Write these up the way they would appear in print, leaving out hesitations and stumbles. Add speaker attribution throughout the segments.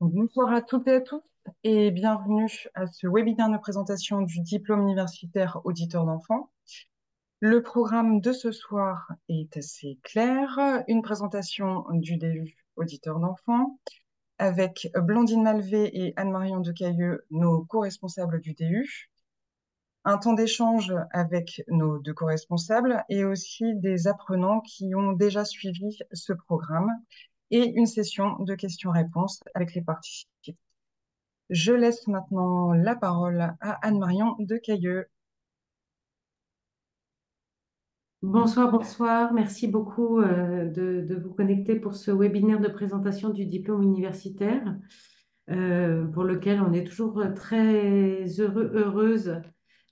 Speaker 1: Bonsoir à toutes et à tous et bienvenue à ce webinaire de présentation du diplôme universitaire auditeur d'enfants. Le programme de ce soir est assez clair. Une présentation du DU auditeur d'enfants avec Blandine Malvé et Anne-Marion Decailleux, nos co-responsables du DU. Un temps d'échange avec nos deux co-responsables et aussi des apprenants qui ont déjà suivi ce programme et une session de questions-réponses avec les participants. Je laisse maintenant la parole à Anne-Marion Decailleux.
Speaker 2: Bonsoir, bonsoir. Merci beaucoup de vous connecter pour ce webinaire de présentation du diplôme universitaire pour lequel on est toujours très heureuse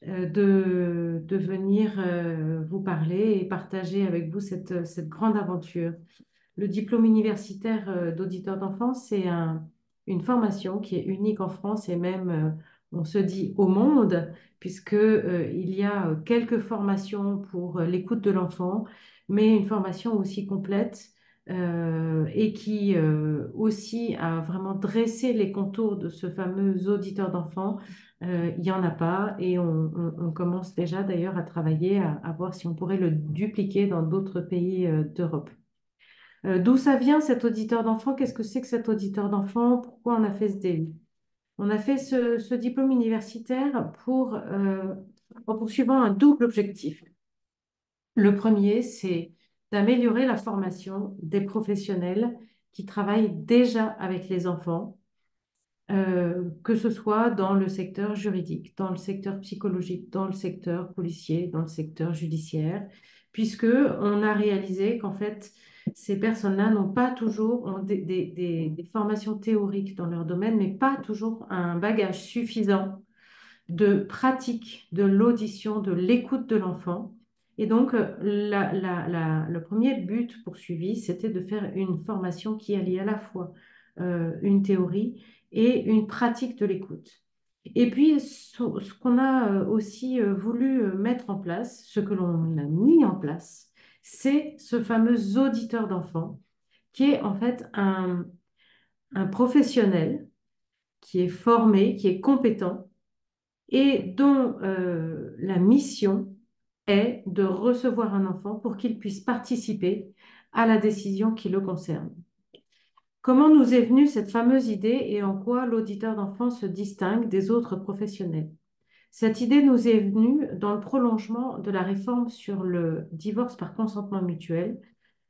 Speaker 2: de venir vous parler et partager avec vous cette grande aventure. Le diplôme universitaire d'auditeur d'enfants, c'est une formation qui est unique en France et même, on se dit, au monde, puisque, il y a quelques formations pour l'écoute de l'enfant, mais une formation aussi complète et qui aussi a vraiment dressé les contours de ce fameux auditeur d'enfants. Il n'y en a pas et on commence déjà d'ailleurs à travailler à voir si on pourrait le dupliquer dans d'autres pays d'Europe. D'où ça vient cet auditeur d'enfant? Qu'est-ce que c'est que cet auditeur d'enfant? Pourquoi on a fait ce DU? On a fait ce diplôme universitaire en poursuivant un double objectif. Le premier, c'est d'améliorer la formation des professionnels qui travaillent déjà avec les enfants, que ce soit dans le secteur juridique, dans le secteur psychologique, dans le secteur policier, dans le secteur judiciaire, puisque on a réalisé qu'en fait, ces personnes-là n'ont pas toujours ont des formations théoriques dans leur domaine, mais pas toujours un bagage suffisant de pratique de l'audition, de l'écoute de l'enfant. Et donc, le premier but poursuivi, c'était de faire une formation qui allie à la fois une théorie et une pratique de l'écoute. Et puis, ce qu'on a aussi voulu mettre en place, ce que l'on a mis en place, c'est ce fameux auditeur d'enfant, qui est en fait un professionnel qui est formé, qui est compétent et dont la mission est de recevoir un enfant pour qu'il puisse participer à la décision qui le concerne. Comment nous est venue cette fameuse idée et en quoi l'auditeur d'enfant se distingue des autres professionnels? Cette idée nous est venue dans le prolongement de la réforme sur le divorce par consentement mutuel,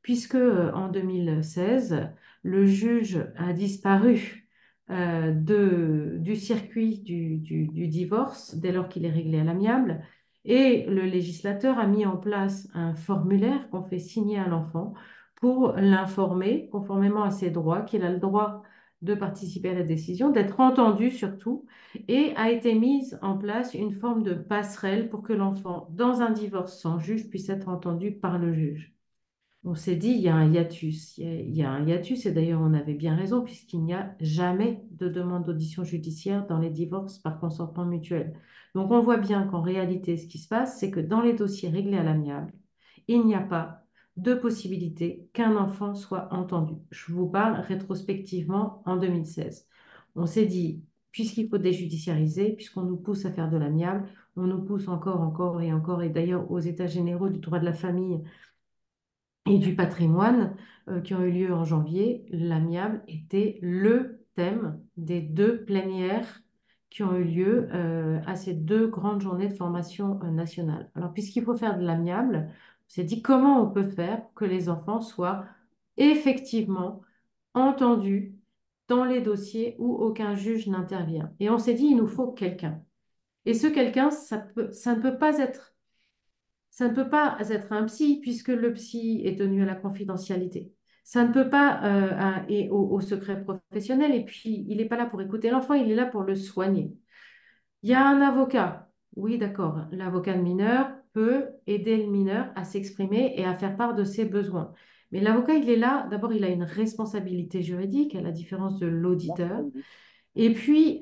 Speaker 2: puisque en 2016, le juge a disparu du circuit du divorce dès lors qu'il est réglé à l'amiable, et le législateur a mis en place un formulaire qu'on fait signer à l'enfant pour l'informer, conformément à ses droits, qu'il a le droit de participer à la décision, d'être entendu surtout, et a été mise en place une forme de passerelle pour que l'enfant, dans un divorce sans juge, puisse être entendu par le juge. On s'est dit, il y a un hiatus. Il y a un hiatus, et d'ailleurs, on avait bien raison, puisqu'il n'y a jamais de demande d'audition judiciaire dans les divorces par consentement mutuel. Donc, on voit bien qu'en réalité, ce qui se passe, c'est que dans les dossiers réglés à l'amiable, il n'y a pas de possibilité qu'un enfant soit entendu. Je vous parle rétrospectivement en 2016. On s'est dit, puisqu'il faut déjudiciariser, puisqu'on nous pousse à faire de l'amiable, on nous pousse encore, encore et encore, et d'ailleurs aux États généraux du droit de la famille et du patrimoine qui ont eu lieu en janvier, l'amiable était le thème des deux plénières qui ont eu lieu à ces deux grandes journées de formation nationale. Alors, puisqu'il faut faire de l'amiable, on s'est dit comment on peut faire pour que les enfants soient effectivement entendus dans les dossiers où aucun juge n'intervient. Et on s'est dit, il nous faut quelqu'un. Et ce quelqu'un, ça ne peut pas être ça ne peut pas être un psy puisque le psy est tenu à la confidentialité. Ça ne peut pas et au secret professionnel. Et puis, il n'est pas là pour écouter l'enfant, il est là pour le soigner. Il y a un avocat. Oui, d'accord. L'avocat de mineur peut aider le mineur à s'exprimer et à faire part de ses besoins. Mais l'avocat, il est là. D'abord, il a une responsabilité juridique, à la différence de l'auditeur. Et puis,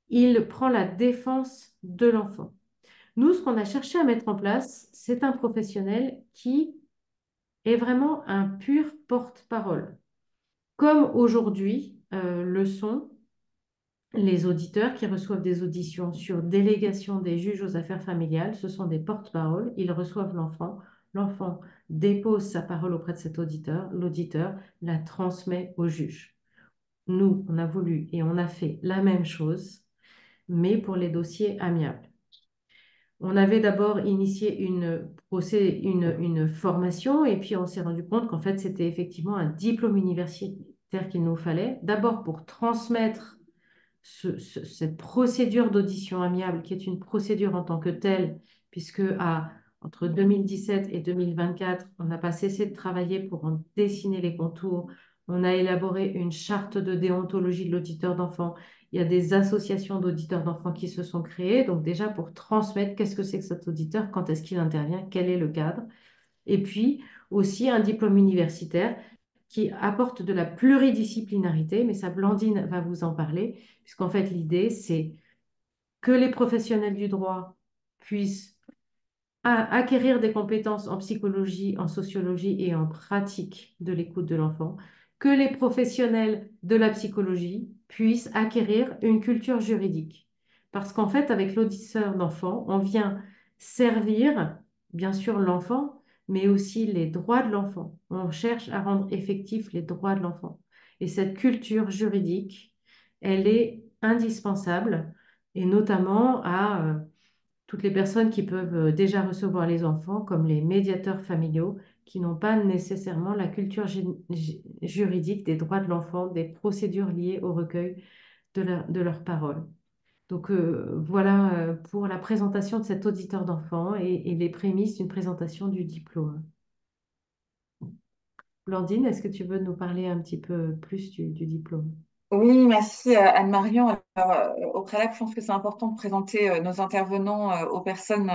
Speaker 2: il prend la défense de l'enfant. Nous, ce qu'on a cherché à mettre en place, c'est un professionnel qui est vraiment un pur porte-parole, comme aujourd'hui le sont les auditeurs qui reçoivent des auditions sur délégation des juges aux affaires familiales. Ce sont des porte-paroles, ils reçoivent l'enfant, l'enfant dépose sa parole auprès de cet auditeur, l'auditeur la transmet au juge. Nous, on a voulu et on a fait la même chose, mais pour les dossiers amiables. On avait d'abord initié une formation et puis on s'est rendu compte qu'en fait, c'était effectivement un diplôme universitaire qu'il nous fallait, d'abord pour transmettre cette procédure d'audition amiable, qui est une procédure en tant que telle, puisque entre 2017 et 2024, on n'a pas cessé de travailler pour en dessiner les contours. On a élaboré une charte de déontologie de l'auditeur d'enfants. Il y a des associations d'auditeurs d'enfants qui se sont créées. Donc déjà, pour transmettre, qu'est-ce que c'est que cet auditeur, quand est-ce qu'il intervient, quel est le cadre. Et puis aussi un diplôme universitaire qui apporte de la pluridisciplinarité, mais ça, Blandine va vous en parler, puisqu'en fait, l'idée, c'est que les professionnels du droit puissent acquérir des compétences en psychologie, en sociologie et en pratique de l'écoute de l'enfant, que les professionnels de la psychologie puissent acquérir une culture juridique. Parce qu'en fait, avec l'auditeur d'enfant, on vient servir, bien sûr, l'enfant, mais aussi les droits de l'enfant. On cherche à rendre effectifs les droits de l'enfant. Et cette culture juridique, elle est indispensable, et notamment à toutes les personnes qui peuvent déjà recevoir les enfants, comme les médiateurs familiaux, qui n'ont pas nécessairement la culture juridique des droits de l'enfant, des procédures liées au recueil de leurs paroles. Donc voilà pour la présentation de cet auditeur d'enfant et les prémices d'une présentation du diplôme. Blandine, est-ce que tu veux nous parler un petit peu plus du diplôme?
Speaker 1: Oui, merci Anne-Marion. Alors, au préalable, je pense que c'est important de présenter nos intervenants aux personnes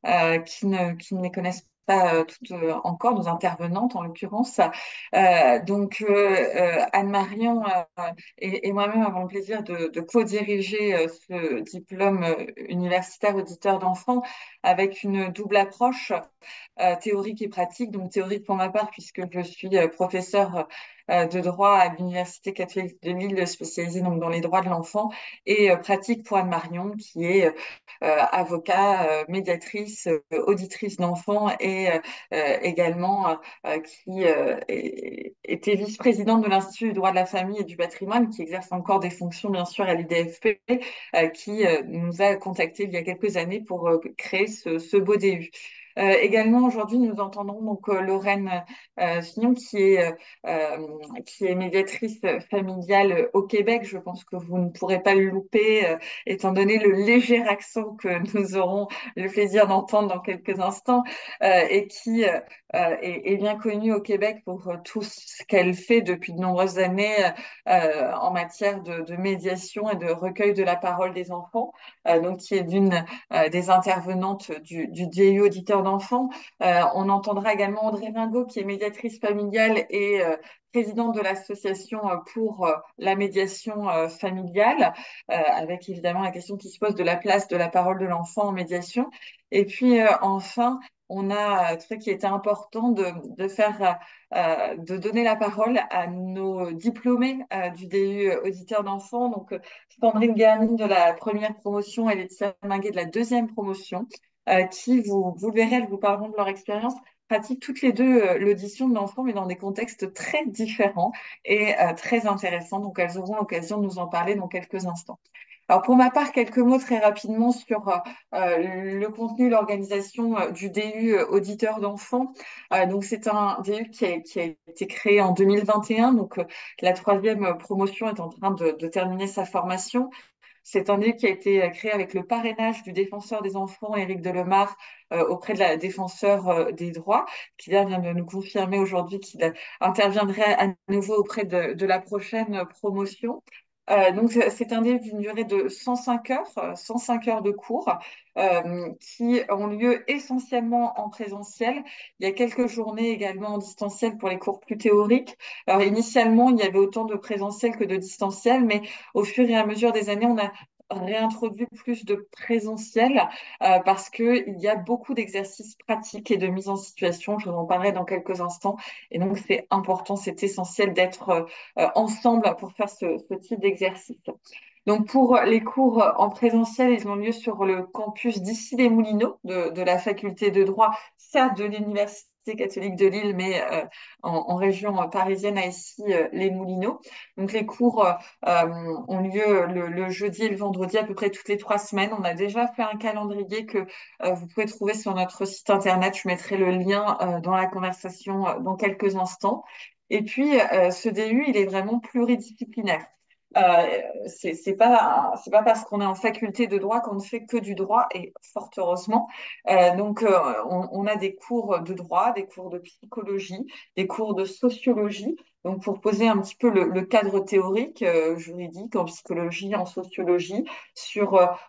Speaker 1: qui ne les connaissent pas toutes encore, nos intervenantes en l'occurrence. Anne-Marion et moi-même avons le plaisir de co-diriger ce diplôme universitaire auditeur d'enfants avec une double approche théorique et pratique. Donc théorique pour ma part, puisque je suis professeure de droit à l'Université catholique de Lille, spécialisée donc dans les droits de l'enfant, et pratique pour Anne Marion, qui est avocat, médiatrice, auditrice d'enfants et également était vice-présidente de l'Institut du droit de la famille et du patrimoine, qui exerce encore des fonctions bien sûr à l'IDFP, qui nous a contactés il y a quelques années pour créer ce beau DU. Également aujourd'hui, nous entendrons donc Lorraine Fillon, qui est médiatrice familiale au Québec. Je pense que vous ne pourrez pas le louper, étant donné le léger accent que nous aurons le plaisir d'entendre dans quelques instants, et qui est bien connue au Québec pour tout ce qu'elle fait depuis de nombreuses années en matière de médiation et de recueil de la parole des enfants, donc qui est d'une des intervenantes du DU auditeur d'enfants. On entendra également Audrey Ringot, qui est médiatrice familiale et présidente de l'association pour la médiation familiale, avec évidemment la question qui se pose de la place de la parole de l'enfant en médiation. Et puis enfin, on a un truc qui était important de faire, de donner la parole à nos diplômés du DU auditeur d'enfants. Donc, Sandrine Garnier de la première promotion et Laetitia Minguet de la deuxième promotion, qui, vous le verrez, elles vous parleront de leur expérience, pratiquent toutes les deux l'audition de l'enfant, mais dans des contextes très différents et très intéressants. Donc, elles auront l'occasion de nous en parler dans quelques instants. Alors pour ma part, quelques mots très rapidement sur le contenu, l'organisation du DU auditeur d'enfants. Donc c'est un DU qui a été créé en 2021, donc la troisième promotion est en train de terminer sa formation. C'est un DU qui a été créé avec le parrainage du défenseur des enfants, Éric Delemare, auprès de la défenseur des droits, qui vient de nous confirmer aujourd'hui qu'il interviendrait à nouveau auprès de la prochaine promotion. Donc, c'est un DU d'une durée de 105 heures de cours qui ont lieu essentiellement en présentiel. Il y a quelques journées également en distanciel pour les cours plus théoriques. Alors, initialement, il y avait autant de présentiel que de distanciel, mais au fur et à mesure des années, on a
Speaker 3: réintroduit plus de présentiel parce qu'il y a beaucoup d'exercices pratiques et de mise en situation. Je vous en parlerai dans quelques instants. Et donc, c'est important, c'est essentiel d'être ensemble pour faire ce type d'exercice. Donc, pour les cours en présentiel, ils ont lieu sur le campus d'Issy-les-Moulineaux de la faculté de droit, certes de l'Université catholique de Lille, mais en région parisienne à Issy-les-Moulineaux. Donc, les cours ont lieu le jeudi et le vendredi à peu près toutes les 3 semaines. On a déjà fait un calendrier que vous pouvez trouver sur notre site internet. Je mettrai le lien dans la conversation dans quelques instants. Et puis, ce DU, il est vraiment pluridisciplinaire. C'est pas parce qu'on est en faculté de droit qu'on ne fait que du droit et fort heureusement. On a des cours de droit, des cours de psychologie, des cours de sociologie. Donc pour poser un petit peu le cadre théorique, juridique, en psychologie, en sociologie,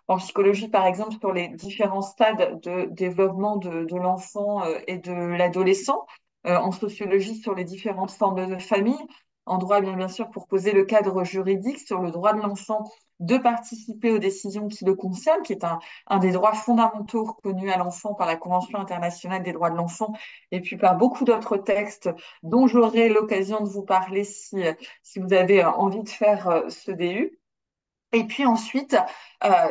Speaker 3: en psychologie par exemple sur les différents stades de développement de l'enfant et de l'adolescent, en sociologie sur les différentes formes de famille, en droit, bien sûr, pour poser le cadre juridique sur le droit de l'enfant de participer aux décisions qui le concernent, qui est un des droits fondamentaux reconnus à l'enfant par la Convention internationale des droits de l'enfant et puis par beaucoup d'autres textes dont j'aurai l'occasion de vous parler si vous avez envie de faire ce DU. Et puis ensuite,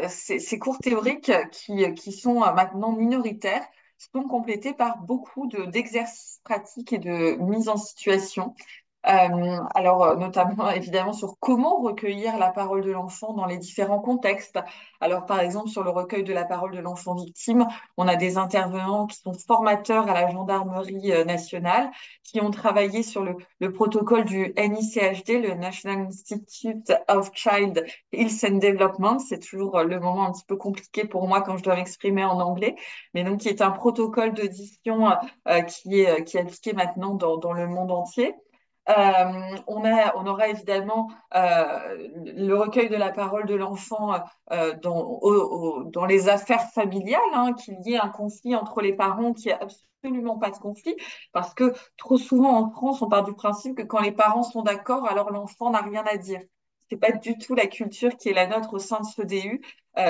Speaker 3: ces cours théoriques qui sont maintenant minoritaires sont complétés par beaucoup d'exercices pratiques et de mise en situation. Notamment évidemment sur comment recueillir la parole de l'enfant dans les différents contextes. Alors, par exemple, sur le recueil de la parole de l'enfant victime, on a des intervenants qui sont formateurs à la gendarmerie nationale, qui ont travaillé sur le protocole du NICHD, le National Institute of Child Health and Development. C'est toujours le moment un petit peu compliqué pour moi quand je dois m'exprimer en anglais, mais donc qui est un protocole d'audition qui est appliqué maintenant dans le monde entier. On aura évidemment le recueil de la parole de l'enfant dans les affaires familiales, hein, qu'il y ait un conflit entre les parents, qui n'y ait absolument pas de conflit, parce que trop souvent en France, on part du principe que quand les parents sont d'accord, alors l'enfant n'a rien à dire. C'est pas du tout la culture qui est la nôtre au sein de ce DU.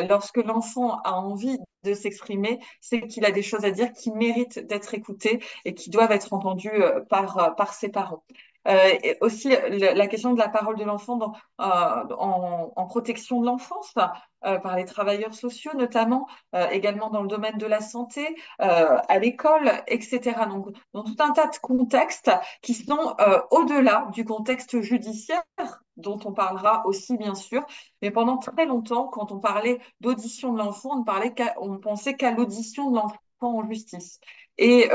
Speaker 3: Lorsque l'enfant a envie de s'exprimer, c'est qu'il a des choses à dire qui méritent d'être écoutées et qui doivent être entendues par ses parents. Et aussi la question de la parole de l'enfant en protection de l'enfance par les travailleurs sociaux notamment, également dans le domaine de la santé, à l'école, etc. Donc dans tout un tas de contextes qui sont au-delà du contexte judiciaire dont on parlera aussi bien sûr, mais pendant très longtemps, quand on parlait d'audition de l'enfant, on pensait qu'à l'audition de l'enfant en justice. Et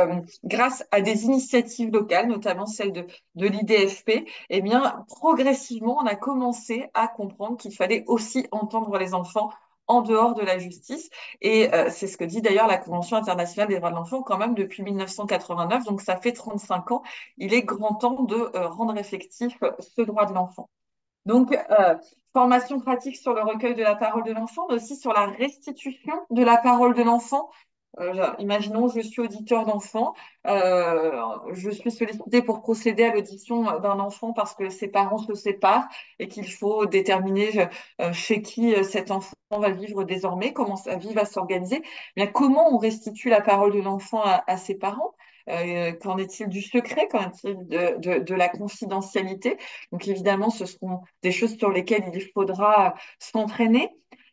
Speaker 3: grâce à des initiatives locales, notamment celle de l'IDFP, eh bien, progressivement, on a commencé à comprendre qu'il fallait aussi entendre les enfants en dehors de la justice. Et c'est ce que dit d'ailleurs la Convention internationale des droits de l'enfant quand même depuis 1989, donc ça fait 35 ans. Il est grand temps de rendre effectif ce droit de l'enfant. Donc, formation pratique sur le recueil de la parole de l'enfant, mais aussi sur la restitution de la parole de l'enfant. Imaginons, je suis auditeur d'enfant, je suis sollicitée pour procéder à l'audition d'un enfant parce que ses parents se séparent et qu'il faut déterminer chez qui cet enfant va vivre désormais, comment sa vie va s'organiser. Eh bien, comment on restitue la parole de l'enfant à ses parents? Qu'en est-il du secret? Qu'en est-il de la confidentialité? Donc évidemment, ce seront des choses sur lesquelles il faudra s'entraîner.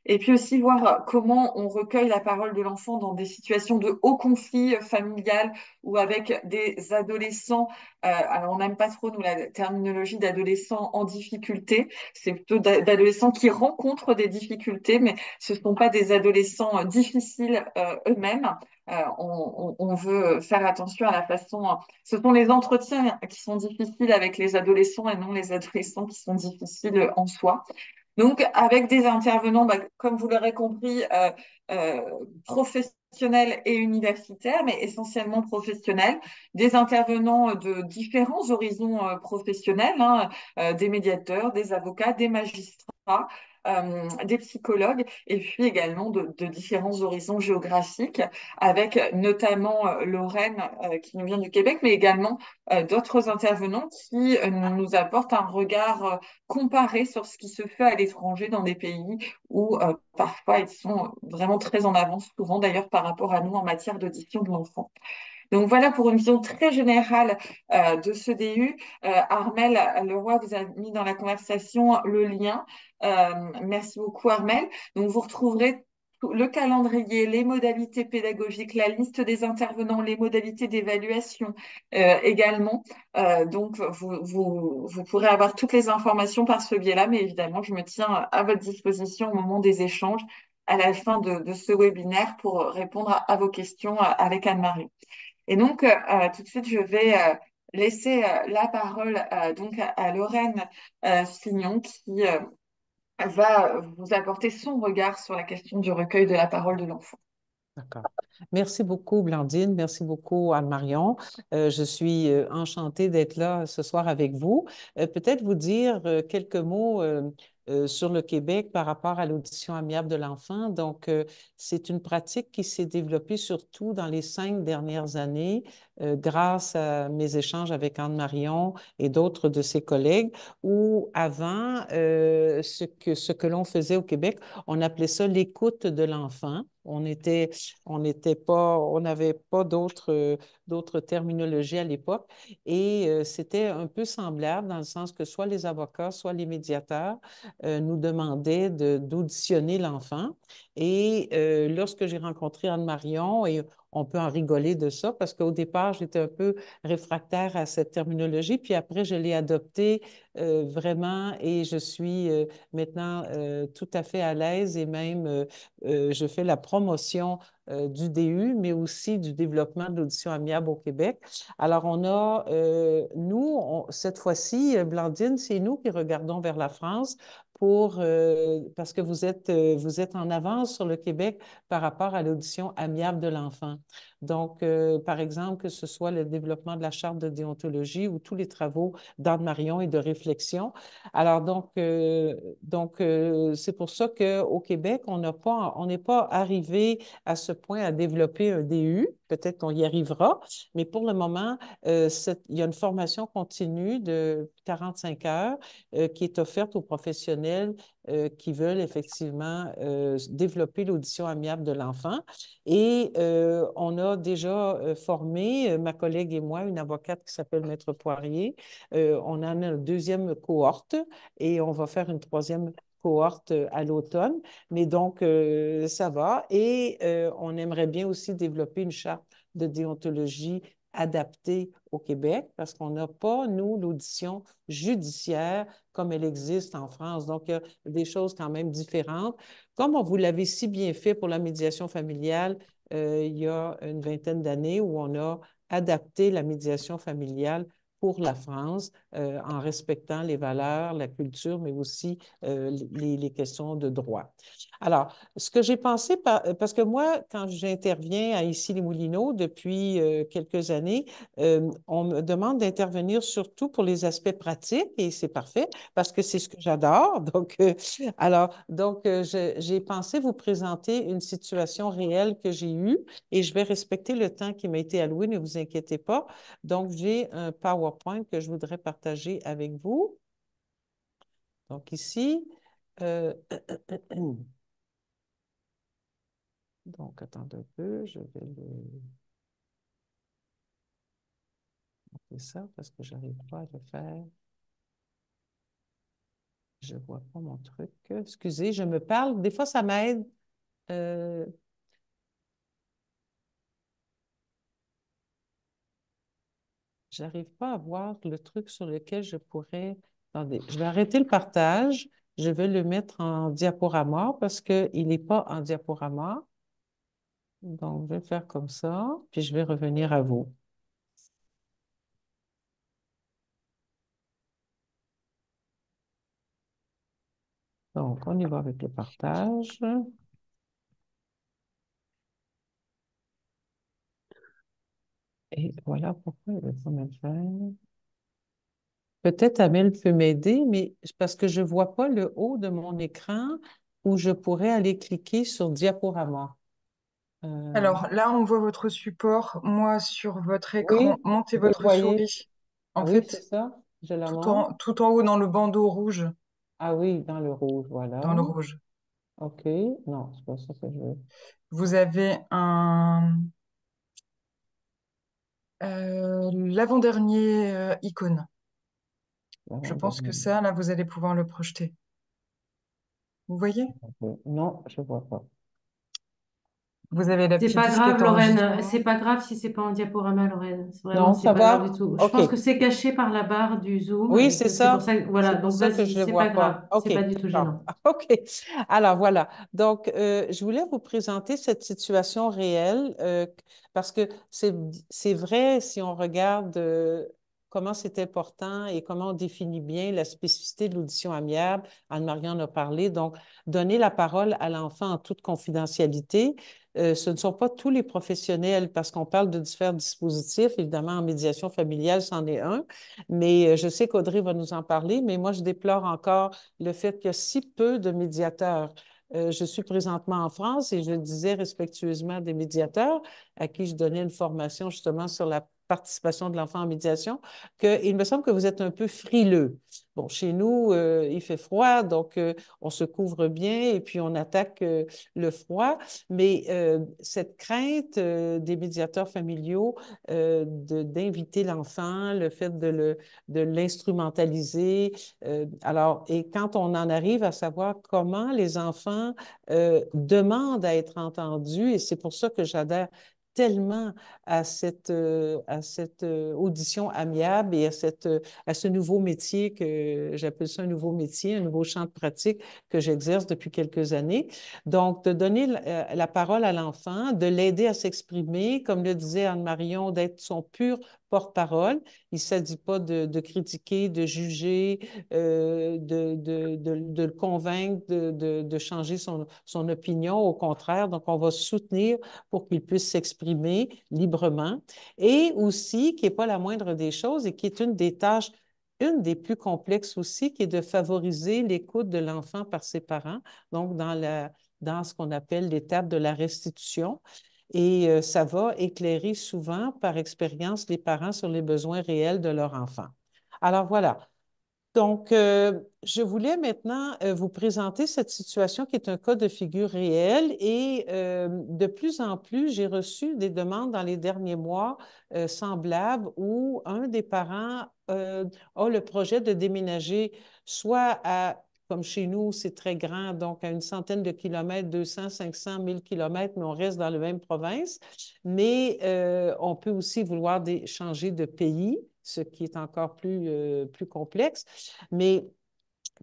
Speaker 3: Et puis aussi voir comment on recueille la parole de l'enfant dans des situations de haut conflit familial ou avec des adolescents. Alors on n'aime pas trop, nous, la terminologie d'adolescents en difficulté. C'est plutôt d'adolescents qui rencontrent des difficultés, mais ce ne sont pas des adolescents difficiles eux-mêmes. On veut faire attention à la façon. Ce sont les entretiens qui sont difficiles avec les adolescents et non les adolescents qui sont difficiles en soi. Donc, avec des intervenants, comme vous l'aurez compris, euh, professionnels et universitaires, mais essentiellement professionnels, des intervenants de différents horizons professionnels, hein, des médiateurs, des avocats, des magistrats, des psychologues et puis également de différents horizons géographiques, avec notamment Lorraine qui nous vient du Québec, mais également d'autres intervenants qui nous apportent un regard comparé sur ce qui se fait à l'étranger dans des pays où parfois ils sont vraiment très en avance, souvent d'ailleurs par rapport à nous en matière d'audition de l'enfant. Donc voilà pour une vision très générale de ce DU. Armel Leroy vous a mis dans la conversation le lien. Merci beaucoup Armel. Donc vous retrouverez le calendrier, les modalités pédagogiques, la liste des intervenants, les modalités d'évaluation également. Donc vous pourrez avoir toutes les informations par ce biais-là, mais évidemment je me tiens à votre disposition au moment des échanges à la fin de ce webinaire pour répondre à vos questions avec Anne-Marie. Et donc, tout de suite, je vais laisser la parole donc à Lorraine Fignon qui va vous apporter son regard sur la question du recueil de la parole de l'enfant.
Speaker 4: D'accord. Merci beaucoup, Blandine. Merci beaucoup, Anne-Marion. Je suis enchantée d'être là ce soir avec vous. Peut-être vous dire quelques mots sur le Québec par rapport à l'audition amiable de l'enfant. Donc, c'est une pratique qui s'est développée surtout dans les 5 dernières années grâce à mes échanges avec Anne-Marion et d'autres de ses collègues, où avant, ce que l'on faisait au Québec, on appelait ça l'écoute de l'enfant. On n'avait pas d'autres terminologies à l'époque et c'était un peu semblable dans le sens que soit les avocats, soit les médiateurs nous demandaient d'auditionner l'enfant. Et lorsque j'ai rencontré Anne-Marion, et on peut en rigoler de ça parce qu'au départ, j'étais un peu réfractaire à cette terminologie, puis après, je l'ai adoptée vraiment et je suis maintenant tout à fait à l'aise et même je fais la promotion du DU, mais aussi du développement de l'audition amiable au Québec. Alors, on a, cette fois-ci, Blandine, c'est nous qui regardons vers la France parce que vous êtes en avance sur le Québec par rapport à l'audition amiable de l'enfant. Donc, par exemple, que ce soit le développement de la charte de déontologie ou tous les travaux d'Anne Marion et de réflexion. Alors, c'est pour ça qu'au Québec, on n'est pas arrivé à ce point à développer un DU. Peut-être qu'on y arrivera, mais pour le moment, il y a une formation continue de 45 heures qui est offerte aux professionnels qui veulent effectivement développer l'audition amiable de l'enfant. Et on a déjà formé, ma collègue et moi, une avocate qui s'appelle Maître Poirier. On en a une deuxième cohorte et on va faire une troisième cohorte à l'automne. Mais donc, ça va. Et on aimerait bien aussi développer une charte de déontologie adaptée au Québec parce qu'on n'a pas, nous, l'audition judiciaire comme elle existe en France. Donc, il y a des choses quand même différentes. Comme vous l'avez si bien fait pour la médiation familiale il y a une vingtaine d'années où on a adapté la médiation familiale pour la France en respectant les valeurs, la culture, mais aussi les questions de droit. Alors, ce que j'ai pensé, parce que moi, quand j'interviens à Issy-les-Moulineaux depuis quelques années, on me demande d'intervenir surtout pour les aspects pratiques et c'est parfait parce que c'est ce que j'adore. J'ai pensé vous présenter une situation réelle que j'ai eue et je vais respecter le temps qui m'a été alloué, ne vous inquiétez pas. Donc, j'ai un PowerPoint que je voudrais partager avec vous. Donc, ici, euh, donc, attendez un peu, je vais montrer ça parce que je n'arrive pas à le faire. Je ne vois pas mon truc. Excusez, je me parle. Des fois, ça m'aide. Euh, J'arrive pas à voir le truc sur lequel je pourrais... Attendez, je vais arrêter le partage. Je vais le mettre en diaporama parce qu'il n'est pas en diaporama. Donc, je vais faire comme ça, puis je vais revenir à vous. Donc, on y va avec le partage. Et voilà pourquoi il veut pas me le faire. Peut-être Amel peut m'aider, mais parce que je ne vois pas le haut de mon écran où je pourrais aller cliquer sur diaporama. Euh,
Speaker 1: Alors là, on voit votre support. Moi, sur votre écran,
Speaker 4: oui,
Speaker 1: montez
Speaker 4: vous le
Speaker 1: votre
Speaker 4: voyez.
Speaker 1: souris.
Speaker 4: Ah
Speaker 1: En
Speaker 4: oui, c'est
Speaker 1: fait,
Speaker 4: ça. Je la monte.
Speaker 1: tout en haut dans le bandeau rouge,
Speaker 4: Ah oui, dans le rouge, voilà.
Speaker 1: dans le rouge,
Speaker 4: OK. Non, c'est pas ça que je veux.
Speaker 1: vous avez l'avant-dernier icône. Je pense que
Speaker 4: L'avant-dernier.
Speaker 1: ça, là, vous allez pouvoir le projeter. Vous voyez?
Speaker 4: OK. Non, je ne vois pas.
Speaker 1: Vous avez la
Speaker 2: C'est
Speaker 1: petite
Speaker 2: pas grave,
Speaker 1: disquette
Speaker 2: Lorraine. C'est
Speaker 1: enregistrement.
Speaker 2: pas grave si c'est pas en diaporama, Lorraine. Vraiment,
Speaker 4: Non,
Speaker 2: c'est
Speaker 4: ça
Speaker 2: pas grave du
Speaker 4: va?
Speaker 2: tout. Je
Speaker 4: OK.
Speaker 2: pense que c'est caché par la barre du Zoom
Speaker 4: Oui,
Speaker 2: et
Speaker 4: c'est
Speaker 2: que c'est pour
Speaker 4: ça.
Speaker 2: ça. Voilà.
Speaker 4: C'est pour
Speaker 2: Donc,
Speaker 4: ça que
Speaker 2: vas-y,
Speaker 4: je ne le
Speaker 2: c'est
Speaker 4: vois
Speaker 2: pas
Speaker 4: pas.
Speaker 2: grave. C'est
Speaker 4: OK,
Speaker 2: pas du tout
Speaker 4: d'accord.
Speaker 2: gênant.
Speaker 4: OK. Alors voilà. Donc, je voulais vous présenter cette situation réelle parce que c'est vrai si on regarde comment c'est important et comment on définit bien la spécificité de l'audition amiable. Anne-Marie en a parlé. Donc, donner la parole à l'enfant en toute confidentialité. Ce ne sont pas tous les professionnels parce qu'on parle de différents dispositifs. Évidemment, en médiation familiale, c'en est un. Mais je sais qu'Audrey va nous en parler, mais moi, je déplore encore le fait qu'il y a si peu de médiateurs. Je suis présentement en France et je disais respectueusement à des médiateurs à qui je donnais une formation justement sur la participation de l'enfant en médiation, qu'il me semble que vous êtes un peu frileux. Bon, chez nous, il fait froid, donc on se couvre bien et puis on attaque le froid, mais cette crainte des médiateurs familiaux d'inviter l'enfant, le fait de l'instrumentaliser. Alors, et quand on en arrive à savoir comment les enfants demandent à être entendus, et c'est pour ça que j'adhère tellement à cette audition amiable et à ce nouveau métier que j'appelle ça un nouveau métier, un nouveau champ de pratique que j'exerce depuis quelques années. Donc, de donner la parole à l'enfant, de l'aider à s'exprimer, comme le disait Anne-Marion, d'être son pur porte-parole. Il ne s'agit pas de critiquer, de juger, de le convaincre de changer son opinion. Au contraire, donc on va soutenir pour qu'il puisse s'exprimer librement. Et aussi, qui n'est pas la moindre des choses et qui est une des tâches une des plus complexes aussi, qui est de favoriser l'écoute de l'enfant par ses parents, donc dans ce qu'on appelle l'étape de la restitution. Et ça va éclairer souvent, par expérience, les parents sur les besoins réels de leur enfant. Alors voilà. Donc, je voulais maintenant vous présenter cette situation qui est un cas de figure réel et de plus en plus, j'ai reçu des demandes dans les derniers mois semblables où un des parents a le projet de déménager soit à, comme chez nous, c'est très grand, donc à une centaine de kilomètres, 200, 500, 1000 kilomètres, mais on reste dans la même province. Mais on peut aussi vouloir changer de pays, ce qui est encore plus complexe. Mais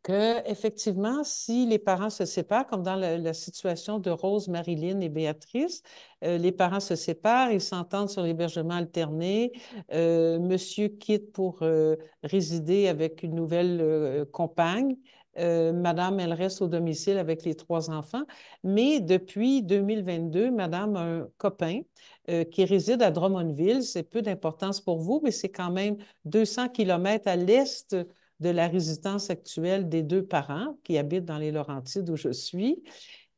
Speaker 4: que, effectivement, si les parents se séparent, comme dans la situation de Rose, Marilyn et Béatrice, les parents se séparent, ils s'entendent sur l'hébergement alterné, monsieur quitte pour résider avec une nouvelle compagne, madame, elle reste au domicile avec les trois enfants, mais depuis 2022, madame a un copain qui réside à Drummondville. C'est peu d'importance pour vous, mais c'est quand même 200 kilomètres à l'est de la résidence actuelle des deux parents qui habitent dans les Laurentides où je suis.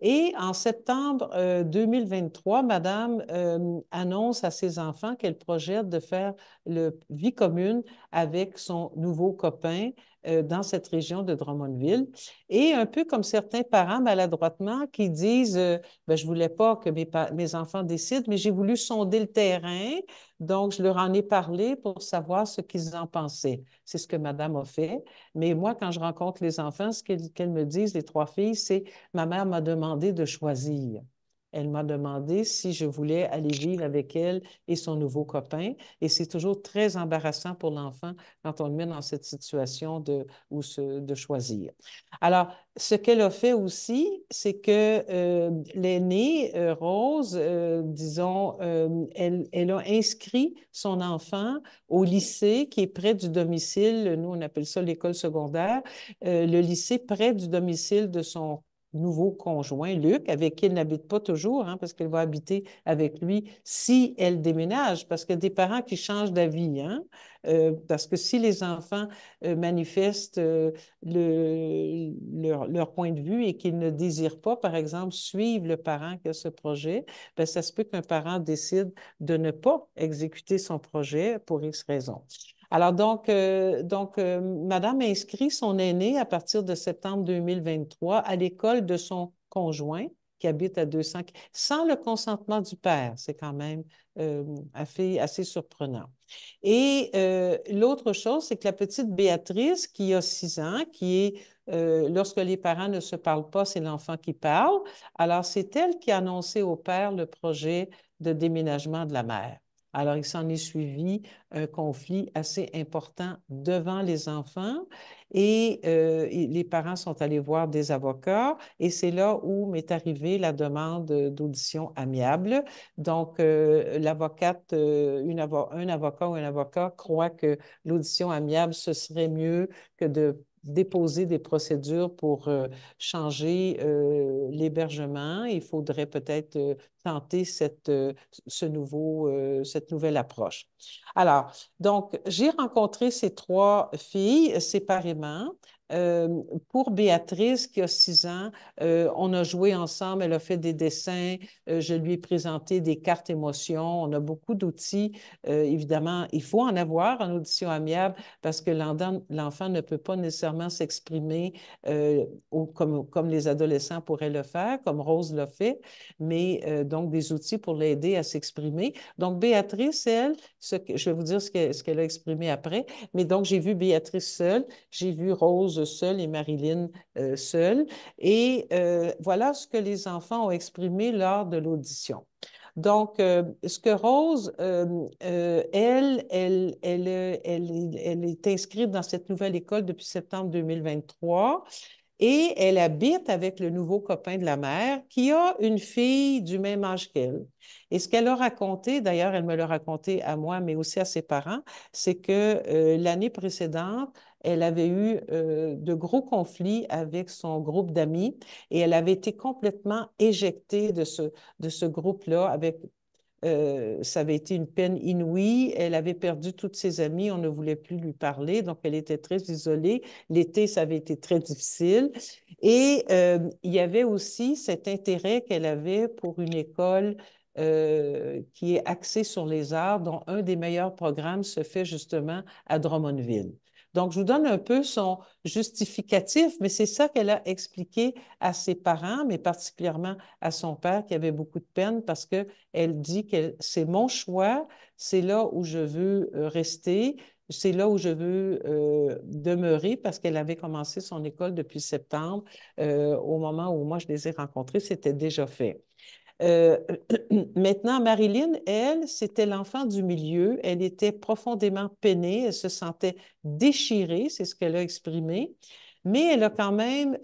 Speaker 4: Et en septembre 2023, Madame annonce à ses enfants qu'elle projette de faire le vie commune avec son nouveau copain dans cette région de Drummondville. Et un peu comme certains parents maladroitement qui disent ben, je ne voulais pas que mes enfants décident, mais j'ai voulu sonder le terrain, donc je leur en ai parlé pour savoir ce qu'ils en pensaient. C'est ce que Madame a fait. Mais moi, quand je rencontre les enfants, ce qu'elles me disent, les trois filles, c'est ma mère m'a demandé de choisir. Elle m'a demandé si je voulais aller vivre avec elle et son nouveau copain. Et c'est toujours très embarrassant pour l'enfant quand on le met dans cette situation de choisir. Alors, ce qu'elle a fait aussi, c'est que l'aînée, Rose, disons, elle a inscrit son enfant au lycée qui est près du domicile. Nous, on appelle ça l'école secondaire. Le lycée près du domicile nouveau conjoint, Luc, avec qui elle n'habite pas toujours, hein, parce qu'elle va habiter avec lui si elle déménage, parce que des parents qui changent d'avis, hein, parce que si les enfants manifestent leur point de vue et qu'ils ne désirent pas, par exemple, suivre le parent qui a ce projet, bien, ça se peut qu'un parent décide de ne pas exécuter son projet pour X raisons. Alors, Madame a inscrit son aîné à partir de septembre 2023 à l'école de son conjoint qui habite à 200, sans le consentement du père. C'est quand même assez surprenant. Et l'autre chose, c'est que la petite Béatrice, qui a 6 ans, qui est, lorsque les parents ne se parlent pas, c'est l'enfant qui parle. Alors, c'est elle qui a annoncé au père le projet de déménagement de la mère. Alors, il s'en est suivi un conflit assez important devant les enfants et les parents sont allés voir des avocats et c'est là où m'est arrivée la demande d'audition amiable. Donc, l'avocate, un avocat ou un avocat croit que l'audition amiable, ce serait mieux que de déposer des procédures pour changer l'hébergement. Il faudrait peut-être tenter cette nouvelle approche. Alors, donc, j'ai rencontré ces 3 filles séparément. Pour Béatrice, qui a 6 ans, on a joué ensemble, elle a fait des dessins, je lui ai présenté des cartes émotions, on a beaucoup d'outils. Évidemment, il faut en avoir en audition amiable parce que l'enfant ne peut pas nécessairement s'exprimer comme les adolescents pourraient le faire, comme Rose l'a fait, mais donc des outils pour l'aider à s'exprimer. Donc, Béatrice, elle, je vais vous dire ce qu'elle a exprimé après, mais donc j'ai vu Béatrice seule, j'ai vu Rose seule et Marilyn seule, et voilà ce que les enfants ont exprimé lors de l'audition. Donc, ce que Rose, elle est inscrite dans cette nouvelle école depuis septembre 2023 et elle habite avec le nouveau copain de la mère qui a une fille du même âge qu'elle. Et ce qu'elle a raconté, d'ailleurs, elle me l'a raconté à moi, mais aussi à ses parents, c'est que l'année précédente, elle avait eu de gros conflits avec son groupe d'amis et elle avait été complètement éjectée de ce groupe-là avec ça avait été une peine inouïe. Elle avait perdu toutes ses amies. On ne voulait plus lui parler. Donc, elle était très isolée. L'été, ça avait été très difficile. Et il y avait aussi cet intérêt qu'elle avait pour une école qui est axée sur les arts, dont un des meilleurs programmes se fait justement à Drummondville. Donc, je vous donne un peu son justificatif, mais c'est ça qu'elle a expliqué à ses parents, mais particulièrement à son père qui avait beaucoup de peine parce qu'elle dit que c'est mon choix, c'est là où je veux rester, c'est là où je veux demeurer parce qu'elle avait commencé son école depuis septembre. Au moment où moi je les ai rencontrés, c'était déjà fait. Euh, Maintenant, Marilyn, elle, c'était l'enfant du milieu. Elle était profondément peinée, elle se sentait déchirée, c'est ce qu'elle a exprimé, mais elle a quand même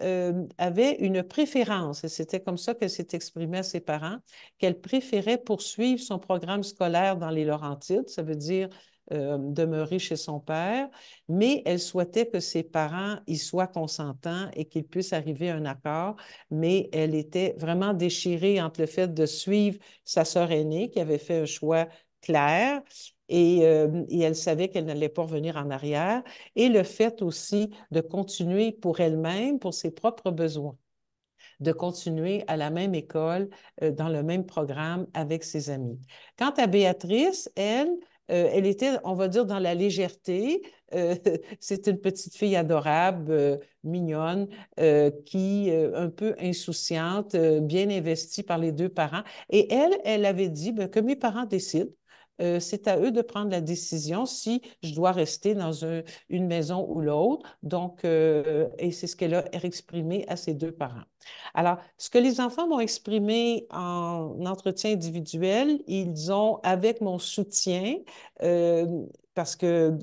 Speaker 4: avait une préférence, et c'était comme ça qu'elle s'est exprimée à ses parents, qu'elle préférait poursuivre son programme scolaire dans les Laurentides, ça veut dire demeurer chez son père, mais elle souhaitait que ses parents y soient consentants et qu'ils puissent arriver à un accord, mais elle était vraiment déchirée entre le fait de suivre sa sœur aînée qui avait fait un choix clair et elle savait qu'elle n'allait pas revenir en arrière, et le fait aussi de continuer pour elle-même, pour ses propres besoins, de continuer à la même école, dans le même programme avec ses amis. Quant à Béatrice, elle était, on va dire, dans la légèreté. C'est une petite fille adorable, mignonne, un peu insouciante, bien investie par les 2 parents. Et elle avait dit ben, que mes parents décident. C'est à eux de prendre la décision si je dois rester dans une maison ou l'autre. Donc, et c'est ce qu'elle a exprimé à ses 2 parents. Alors, ce que les enfants m'ont exprimé en entretien individuel, ils ont, avec mon soutien, euh, parce que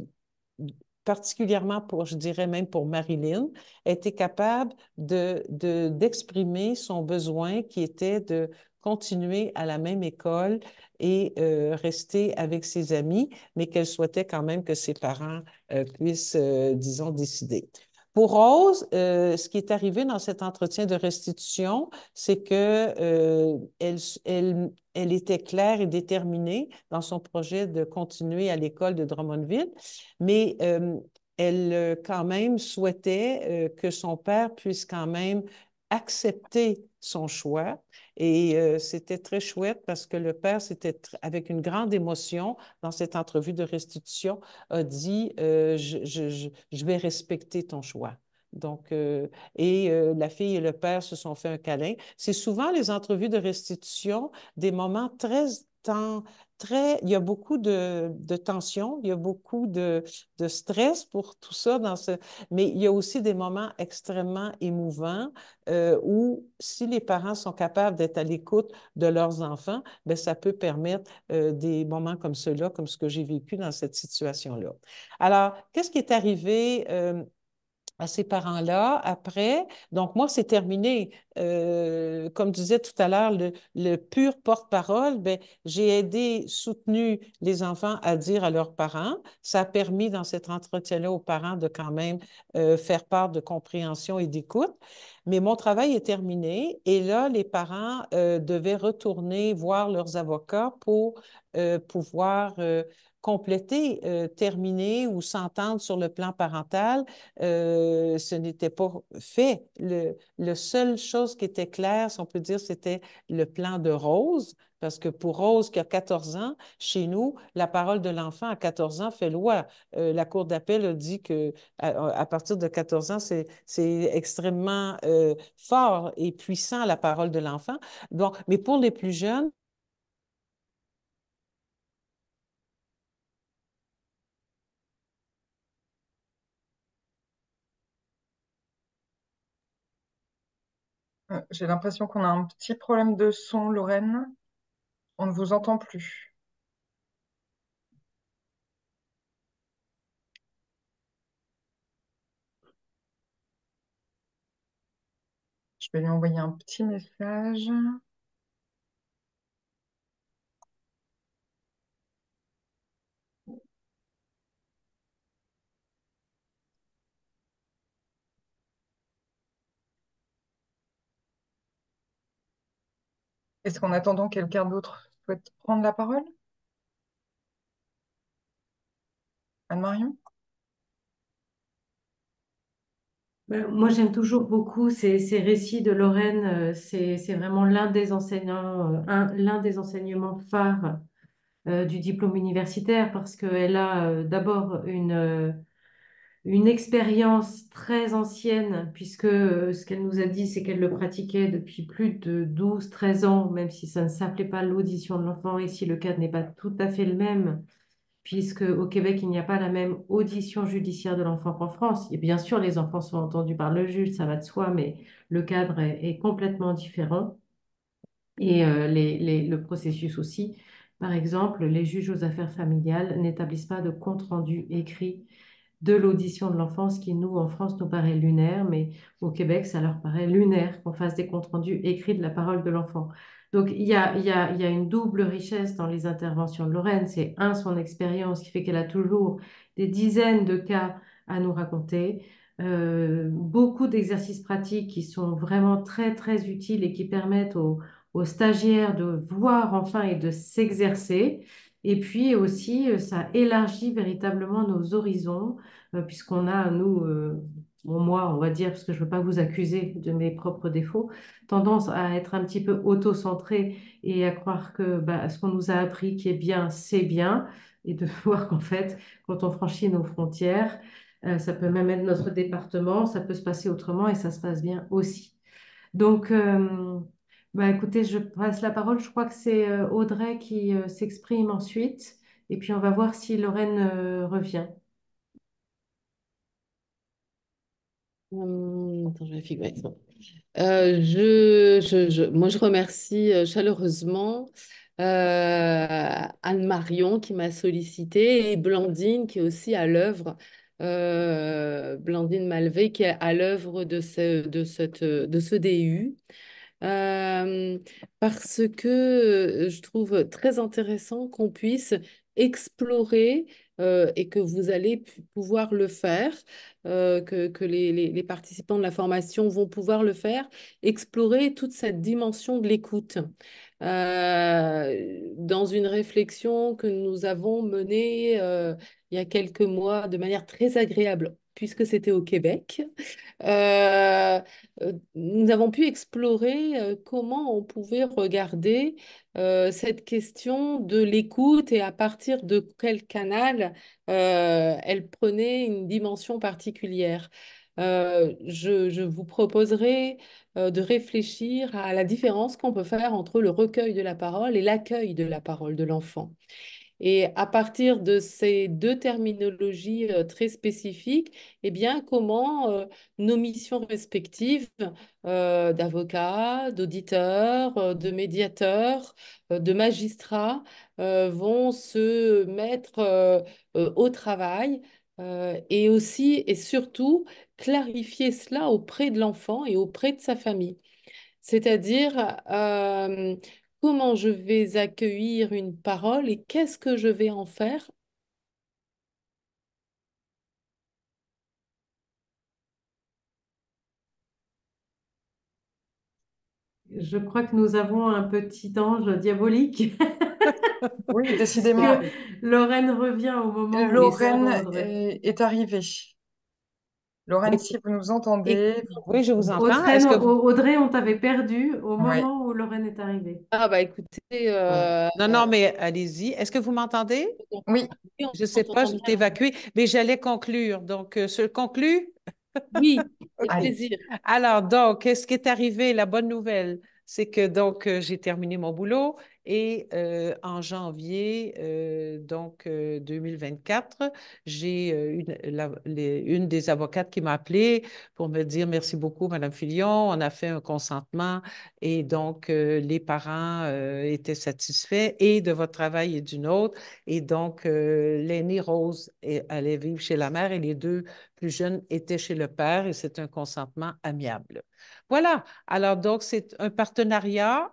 Speaker 4: particulièrement pour, je dirais même pour Marilyn, était capable d'exprimer son besoin qui était de continuer à la même école et rester avec ses amis, mais qu'elle souhaitait quand même que ses parents puissent, disons, décider. Pour Rose, ce qui est arrivé dans cet entretien de restitution, c'est que elle était claire et déterminée dans son projet de continuer à l'école de Drummondville, mais elle quand même souhaitait que son père puisse quand même accepter son choix. Et c'était très chouette parce que le père, c'était avec une grande émotion dans cette entrevue de restitution, a dit je vais respecter ton choix. Donc, la fille et le père se sont fait un câlin. C'est souvent les entrevues de restitution, des moments il y a beaucoup de tension, il y a beaucoup de stress pour tout ça mais il y a aussi des moments extrêmement émouvants où si les parents sont capables d'être à l'écoute de leurs enfants, bien, ça peut permettre des moments comme ceux-là, comme ce que j'ai vécu dans cette situation-là. Alors, qu'est-ce qui est arrivé à ces parents-là après? Donc, moi, c'est terminé. Comme je disais tout à l'heure, le pur porte-parole, ben, j'ai aidé, soutenu les enfants à dire à leurs parents. Ça a permis dans cet entretien-là aux parents de quand même faire part de compréhension et d'écoute. Mais mon travail est terminé et là, les parents devaient retourner voir leurs avocats pour pouvoir compléter, terminer ou s'entendre sur le plan parental. Ce n'était pas fait. Le seule chose qui était claire, si on peut dire, c'était le plan de Rose, parce que pour Rose, qui a 14 ans, chez nous, la parole de l'enfant à 14 ans fait loi. La Cour d'appel a dit que à partir de 14 ans, c'est extrêmement fort et puissant, la parole de l'enfant. Donc, mais pour les plus jeunes,
Speaker 1: J'ai l'impression qu'on a un petit problème de son, Lorraine. On ne vous entend plus. Je vais lui envoyer un petit message. Est-ce qu'en attendant, quelqu'un d'autre souhaite prendre la parole? Anne-Marion?
Speaker 2: Moi, j'aime toujours beaucoup ces récits de Lorraine. C'est vraiment l'un des enseignants, l'un des enseignements phares du diplôme universitaire parce qu'elle a d'abord une expérience très ancienne, puisque ce qu'elle nous a dit, c'est qu'elle le pratiquait depuis plus de 12 13 ans, même si ça ne s'appelait pas l'audition de l'enfant. Ici, le cadre n'est pas tout à fait le même, puisque au Québec, il n'y a pas la même audition judiciaire de l'enfant qu'en France. Et bien sûr, les enfants sont entendus par le juge, ça va de soi, mais le cadre est complètement différent. Et le processus aussi. Par exemple, les juges aux affaires familiales n'établissent pas de compte-rendu écrit de l'audition de l'enfant, ce qui, nous, en France, nous paraît lunaire, mais au Québec, ça leur paraît lunaire qu'on fasse des comptes rendus écrits de la parole de l'enfant. Donc, il y a une double richesse dans les interventions de Lorraine. C'est, un, son expérience qui fait qu'elle a toujours des dizaines de cas à nous raconter, beaucoup d'exercices pratiques qui sont vraiment très, très utiles et qui permettent aux stagiaires de voir enfin et de s'exercer. Et puis aussi, ça élargit véritablement nos horizons puisqu'on a, nous, bon, moi, on va dire, parce que je ne veux pas vous accuser de mes propres défauts, tendance à être un petit peu auto-centré et à croire que bah, ce qu'on nous a appris qui est bien, c'est bien, et de voir qu'en fait, quand on franchit nos frontières, ça peut même être notre département, ça peut se passer autrement et ça se passe bien aussi. Donc, bah, écoutez, je passe la parole. Je crois que c'est Audrey qui s'exprime ensuite, et puis on va voir si Lorraine revient.
Speaker 5: Attends, je vérifie. Ouais, c'est bon. Moi, je remercie chaleureusement Anne Marion qui m'a sollicité et Blandine qui est aussi à l'œuvre, Blandine Malvé qui est à l'œuvre de ce DU. euh, Parce que je trouve très intéressant qu'on puisse explorer et que vous allez pouvoir le faire, que les participants de la formation vont pouvoir le faire, explorer toute cette dimension de l'écoute. Dans une réflexion que nous avons menée il y a quelques mois de manière très agréable, puisque c'était au Québec. Euh, Nous avons pu explorer comment on pouvait regarder cette question de l'écoute et à partir de quel canal elle prenait une dimension particulière. Je vous proposerai de réfléchir à la différence qu'on peut faire entre le recueil de la parole et l'accueil de la parole de l'enfant. Et à partir de ces deux terminologies très spécifiques, eh bien, comment nos missions respectives d'avocats, d'auditeurs, de médiateurs, de magistrats vont se mettre au travail et aussi et surtout clarifier cela auprès de l'enfant et auprès de sa famille. C'est-à-dire, comment je vais accueillir une parole et qu'est-ce que je vais en faire?
Speaker 2: Je crois que nous avons un petit ange diabolique,
Speaker 1: Oui,
Speaker 2: puisque
Speaker 1: décidément,
Speaker 2: Lorraine revient au moment où nous perdons
Speaker 1: Lorraine
Speaker 2: Audrey.
Speaker 1: est arrivée. Lorraine, si vous nous entendez,
Speaker 4: Oui, je vous entends.
Speaker 2: Audrey,
Speaker 4: Est-ce que
Speaker 2: Audrey, on t'avait perdu au
Speaker 1: ouais,
Speaker 2: moment où Lorraine est arrivée.
Speaker 5: Ah bah écoutez,
Speaker 4: voilà. Non, non, mais allez-y. Est-ce que vous m'entendez?
Speaker 1: oui,
Speaker 5: on
Speaker 4: Je ne sais pas,
Speaker 5: t'entend
Speaker 4: je
Speaker 5: bien,
Speaker 4: t'ai
Speaker 5: Laurent.
Speaker 4: évacué, mais j'allais conclure. Donc, je conclus?
Speaker 5: Oui, avec
Speaker 4: OK.
Speaker 1: allez.
Speaker 5: plaisir.
Speaker 4: Alors, donc, ce qui est arrivé, la bonne nouvelle, c'est que donc j'ai terminé mon boulot et en janvier 2024, j'ai une des avocates qui m'a appelée pour me dire merci beaucoup, Madame Filion, on a fait un consentement et donc les parents étaient satisfaits et de votre travail et du nôtre. Et donc, l'aînée Rose allait vivre chez la mère et les deux plus jeunes étaient chez le père et c'est un consentement amiable. Voilà. Alors, donc, c'est un partenariat.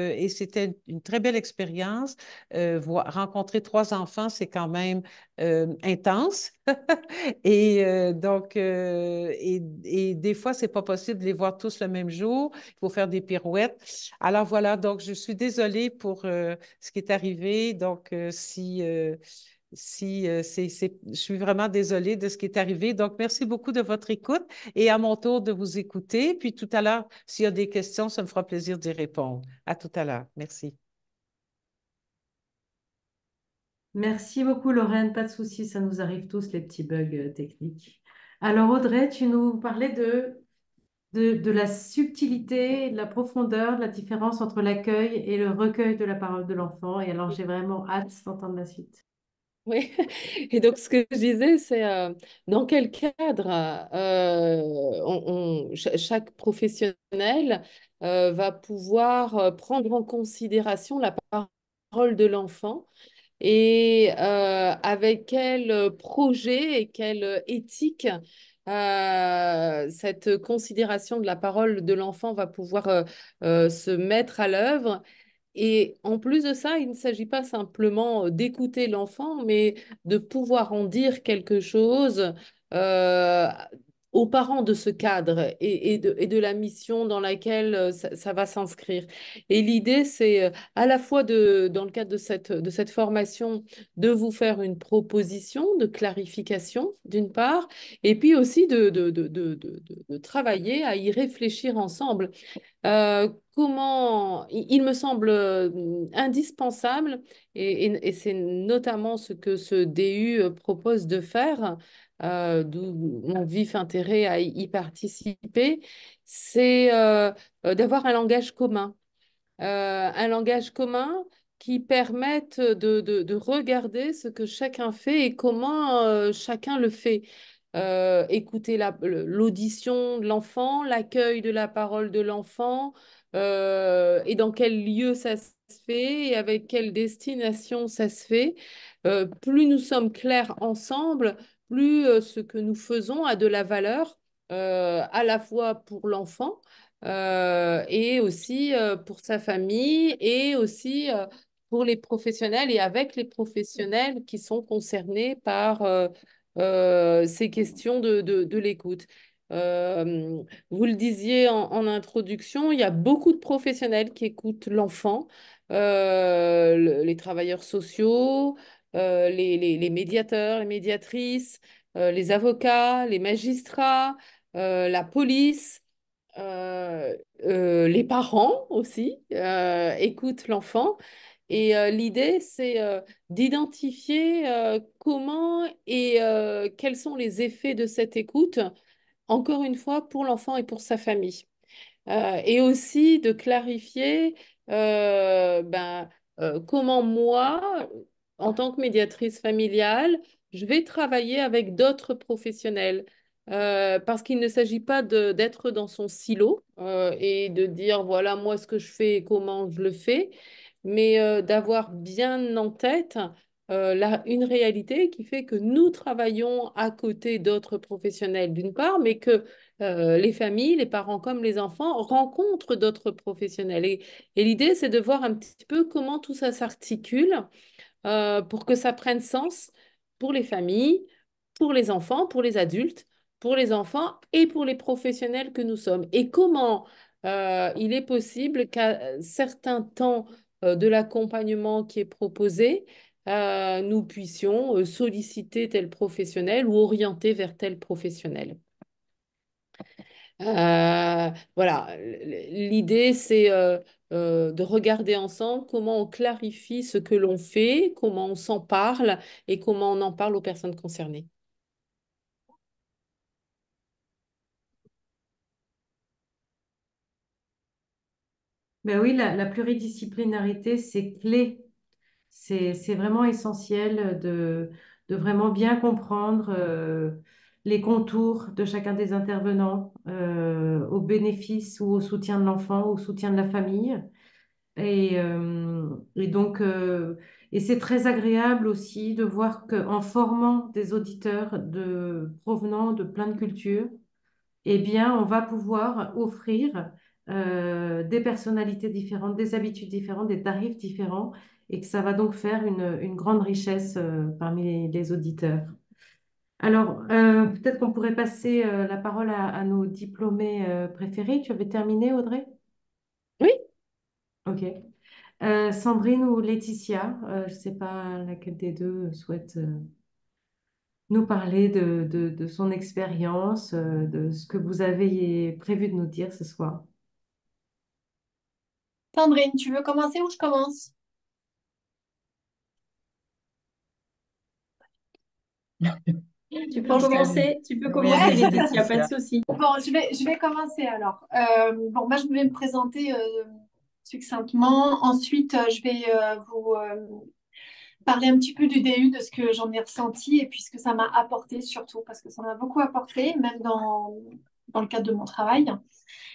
Speaker 4: Et c'était une très belle expérience. Rencontrer trois enfants, c'est quand même intense. Et des fois, c'est pas possible de les voir tous le même jour. Il faut faire des pirouettes. Alors, voilà. Donc, je suis désolée pour ce qui est arrivé. Donc, je suis vraiment désolée de ce qui est arrivé. Donc, merci beaucoup de votre écoute et à mon tour de vous écouter. Puis tout à l'heure, s'il y a des questions, ça me fera plaisir d'y répondre. À tout à l'heure. Merci.
Speaker 2: Merci beaucoup, Lorraine. Pas de souci, ça nous arrive tous, les petits bugs techniques. Alors, Audrey, tu nous parlais de la subtilité, de la profondeur, de la différence entre l'accueil et le recueil de la parole de l'enfant. Et alors, j'ai vraiment hâte d'entendre la suite.
Speaker 5: Oui, et donc ce que je disais, c'est dans quel cadre chaque professionnel va pouvoir prendre en considération la parole de l'enfant et avec quel projet et quelle éthique cette considération de la parole de l'enfant va pouvoir se mettre à l'œuvre. Et en plus de ça, il ne s'agit pas simplement d'écouter l'enfant, mais de pouvoir en dire quelque chose euh, aux parents de ce cadre et de la mission dans laquelle ça va s'inscrire. Et l'idée, c'est à la fois dans le cadre de cette formation, de vous faire une proposition de clarification, d'une part, et puis aussi de travailler à y réfléchir ensemble. Il me semble indispensable, et c'est notamment ce que ce DU propose de faire, d'où mon vif intérêt à y participer, c'est d'avoir un langage commun qui permette de regarder ce que chacun fait et comment chacun le fait. Écouter l'audition de l'enfant, l'accueil de la parole de l'enfant, et dans quel lieu ça se fait et avec quelle destination ça se fait. Plus nous sommes clairs ensemble, plus ce que nous faisons a de la valeur, à la fois pour l'enfant, et aussi pour sa famille et aussi pour les professionnels et avec les professionnels qui sont concernés par ces questions de l'écoute. Vous le disiez en introduction, il y a beaucoup de professionnels qui écoutent l'enfant, les travailleurs sociaux, les médiateurs, les médiatrices, les avocats, les magistrats, la police. Les parents aussi écoutent l'enfant. Et l'idée, c'est d'identifier comment et quels sont les effets de cette écoute, encore une fois, pour l'enfant et pour sa famille. Et aussi de clarifier comment moi, en tant que médiatrice familiale, je vais travailler avec d'autres professionnels. Parce qu'il ne s'agit pas d'être dans son silo et de dire, voilà, moi, ce que je fais et comment je le fais, mais d'avoir bien en tête une réalité qui fait que nous travaillons à côté d'autres professionnels d'une part, mais que les familles, les parents comme les enfants rencontrent d'autres professionnels. Et l'idée, c'est de voir un petit peu comment tout ça s'articule pour que ça prenne sens pour les familles, pour les enfants, pour les adultes, pour les enfants et pour les professionnels que nous sommes. Et comment il est possible qu'à certains temps de l'accompagnement qui est proposé, nous puissions solliciter tel professionnel ou orienter vers tel professionnel. Voilà, l'idée c'est de regarder ensemble comment on clarifie ce que l'on fait, comment on s'en parle et comment on en parle aux personnes concernées.
Speaker 2: Ben oui, la pluridisciplinarité, c'est clé. C'est vraiment essentiel de vraiment bien comprendre les contours de chacun des intervenants au bénéfice ou au soutien de l'enfant, au soutien de la famille. Et donc, et c'est très agréable aussi de voir qu'en formant des auditeurs provenant de plein de cultures, eh bien, on va pouvoir offrir des personnalités différentes, des habitudes différentes, des tarifs différents, et que ça va donc faire une grande richesse parmi les auditeurs. Alors, peut-être qu'on pourrait passer la parole à nos diplômés préférés. Tu avais terminé, Audrey?
Speaker 5: Oui,
Speaker 2: Ok. Sandrine ou Laetitia, je ne sais pas laquelle des deux souhaite nous parler de son expérience, de ce que vous avez prévu de nous dire ce soir.
Speaker 6: Sandrine, tu veux commencer ou je commence?
Speaker 7: Tu peux
Speaker 6: Bon,
Speaker 7: commencer, tu peux
Speaker 1: Oui,
Speaker 7: commencer,
Speaker 1: vas-y,
Speaker 7: Laetitia, pas de
Speaker 1: Laetitia.
Speaker 7: souci.
Speaker 6: bon, je vais commencer alors. Bon, moi, je vais me présenter succinctement. Ensuite, je vais vous parler un petit peu du DU, de ce que j'en ai ressenti et puis ce que ça m'a apporté surtout, parce que ça m'a beaucoup apporté, même dans le cadre de mon travail.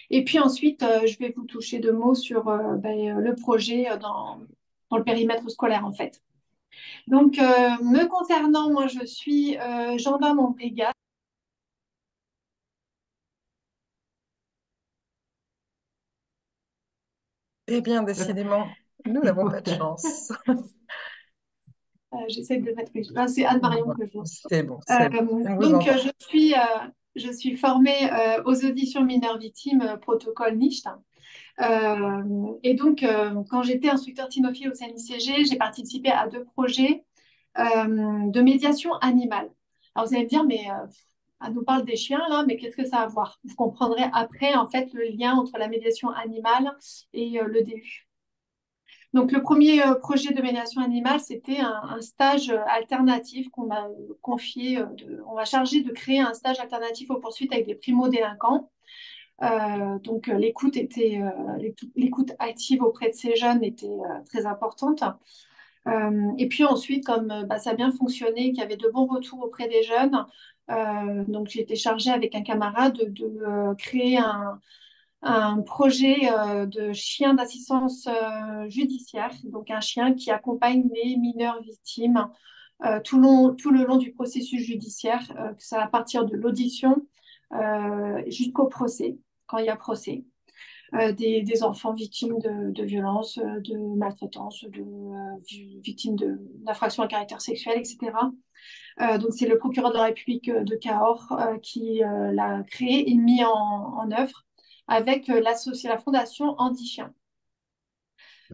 Speaker 6: Et puis ensuite, je vais vous toucher deux mots sur le projet dans le périmètre scolaire, en fait. Donc, me concernant, moi, je suis gendarme en brigade.
Speaker 1: Eh bien, décidément, nous n'avons pas de
Speaker 2: Voilà.
Speaker 1: chance.
Speaker 6: J'essaie de mettre. Là, c'est Anne-Marion que je vois.
Speaker 1: C'est bon, c'est bon. On vous
Speaker 6: Donc,
Speaker 1: entend.
Speaker 6: je suis formée aux auditions mineurs victimes, protocole NICHT. Et donc, quand j'étais instructeur cynophile au CNICG, j'ai participé à deux projets de médiation animale. Alors, vous allez me dire, mais elle nous parle des chiens là, mais qu'est-ce que ça a à voir? Vous comprendrez après, en fait, le lien entre la médiation animale et le DU. Donc, le premier projet de médiation animale, c'était un stage alternatif qu'on m'a confié. On m'a chargé de créer un stage alternatif aux poursuites avec des primo-délinquants. Donc, l'écoute active auprès de ces jeunes était très importante. Et puis ensuite, comme ça a bien fonctionné, qu'il y avait de bons retours auprès des jeunes, donc j'ai été chargée avec un camarade de créer un projet de chien d'assistance judiciaire, donc un chien qui accompagne les mineurs victimes tout le long du processus judiciaire, que ça à partir de l'audition jusqu'au procès, quand il y a procès. des enfants victimes de violences, de maltraitance, victimes d'infractions à caractère sexuel, etc. Donc c'est le procureur de la République de Cahors qui l'a créé et mis en œuvre avec la fondation Handi-Chien.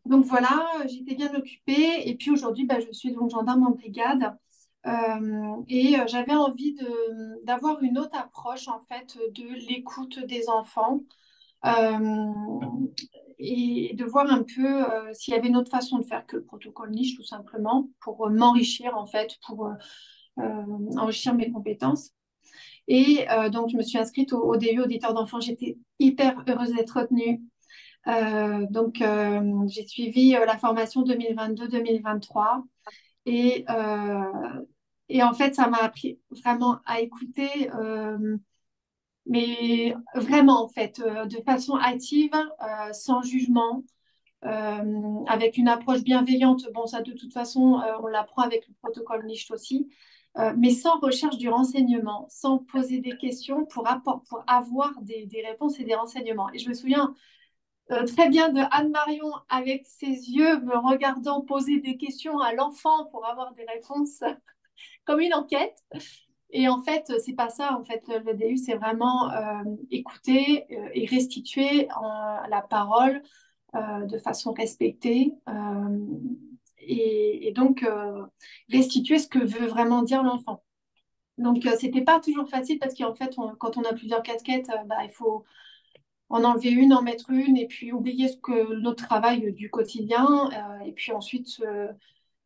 Speaker 6: Donc voilà, j'étais bien occupée et puis aujourd'hui, je suis donc gendarme en brigade et j'avais envie d'avoir une autre approche en fait de l'écoute des enfants et de voir un peu s'il y avait une autre façon de faire que le protocole niche tout simplement pour m'enrichir en fait, pour enrichir mes compétences. Et donc je me suis inscrite au DU auditeur d'enfants, j'étais hyper heureuse d'être retenue. Donc, j'ai suivi la formation 2022-2023 et, et en fait, ça m'a appris vraiment à écouter, mais vraiment en fait, de façon active, sans jugement, avec une approche bienveillante. Bon, ça de toute façon, on l'apprend avec le protocole NICHT aussi, mais sans recherche du renseignement, sans poser des questions pour avoir des réponses et des renseignements. Et je me souviens très bien de Anne-Marion avec ses yeux me regardant poser des questions à l'enfant pour avoir des réponses comme une enquête. Et en fait, c'est pas ça. En fait, le DU, c'est vraiment écouter et restituer la parole de façon respectée et donc restituer ce que veut vraiment dire l'enfant. Donc, c'était pas toujours facile parce qu'en fait, quand on a plusieurs casquettes, il faut en enlever une, en mettre une, et puis oublier notre travail du quotidien, et puis ensuite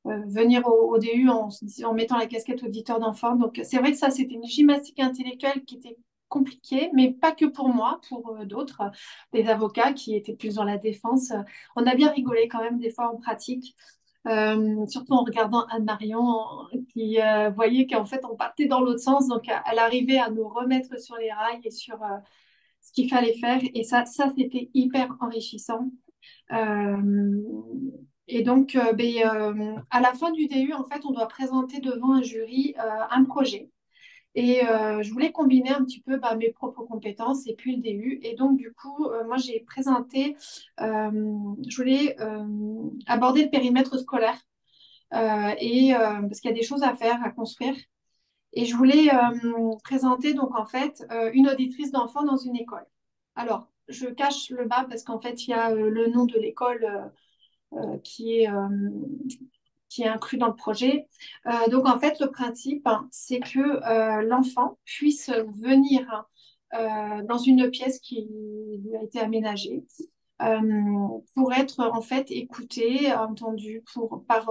Speaker 6: venir au DU en mettant la casquette auditeur d'enfants. Donc c'est vrai que ça, c'était une gymnastique intellectuelle qui était compliquée, mais pas que pour moi, pour d'autres, des avocats qui étaient plus dans la défense. On a bien rigolé quand même des fois en pratique. Surtout en regardant Anne-Marion qui voyait qu'en fait on partait dans l'autre sens, donc elle arrivait à nous remettre sur les rails et sur ce qu'il fallait faire. Et ça c'était hyper enrichissant. Euh, et donc, à la fin du DU, en fait, on doit présenter devant un jury un projet. Et je voulais combiner un petit peu mes propres compétences et puis le DU. Et donc, du coup, moi, j'ai présenté, je voulais aborder le périmètre scolaire parce qu'il y a des choses à faire, à construire. Et je voulais présenter donc en fait une auditrice d'enfants dans une école. Alors, je cache le bas parce qu'en fait, il y a le nom de l'école qui est inclus dans le projet. Donc, en fait, le principe, c'est que l'enfant puisse venir dans une pièce qui lui a été aménagée pour être en fait écouté, entendu par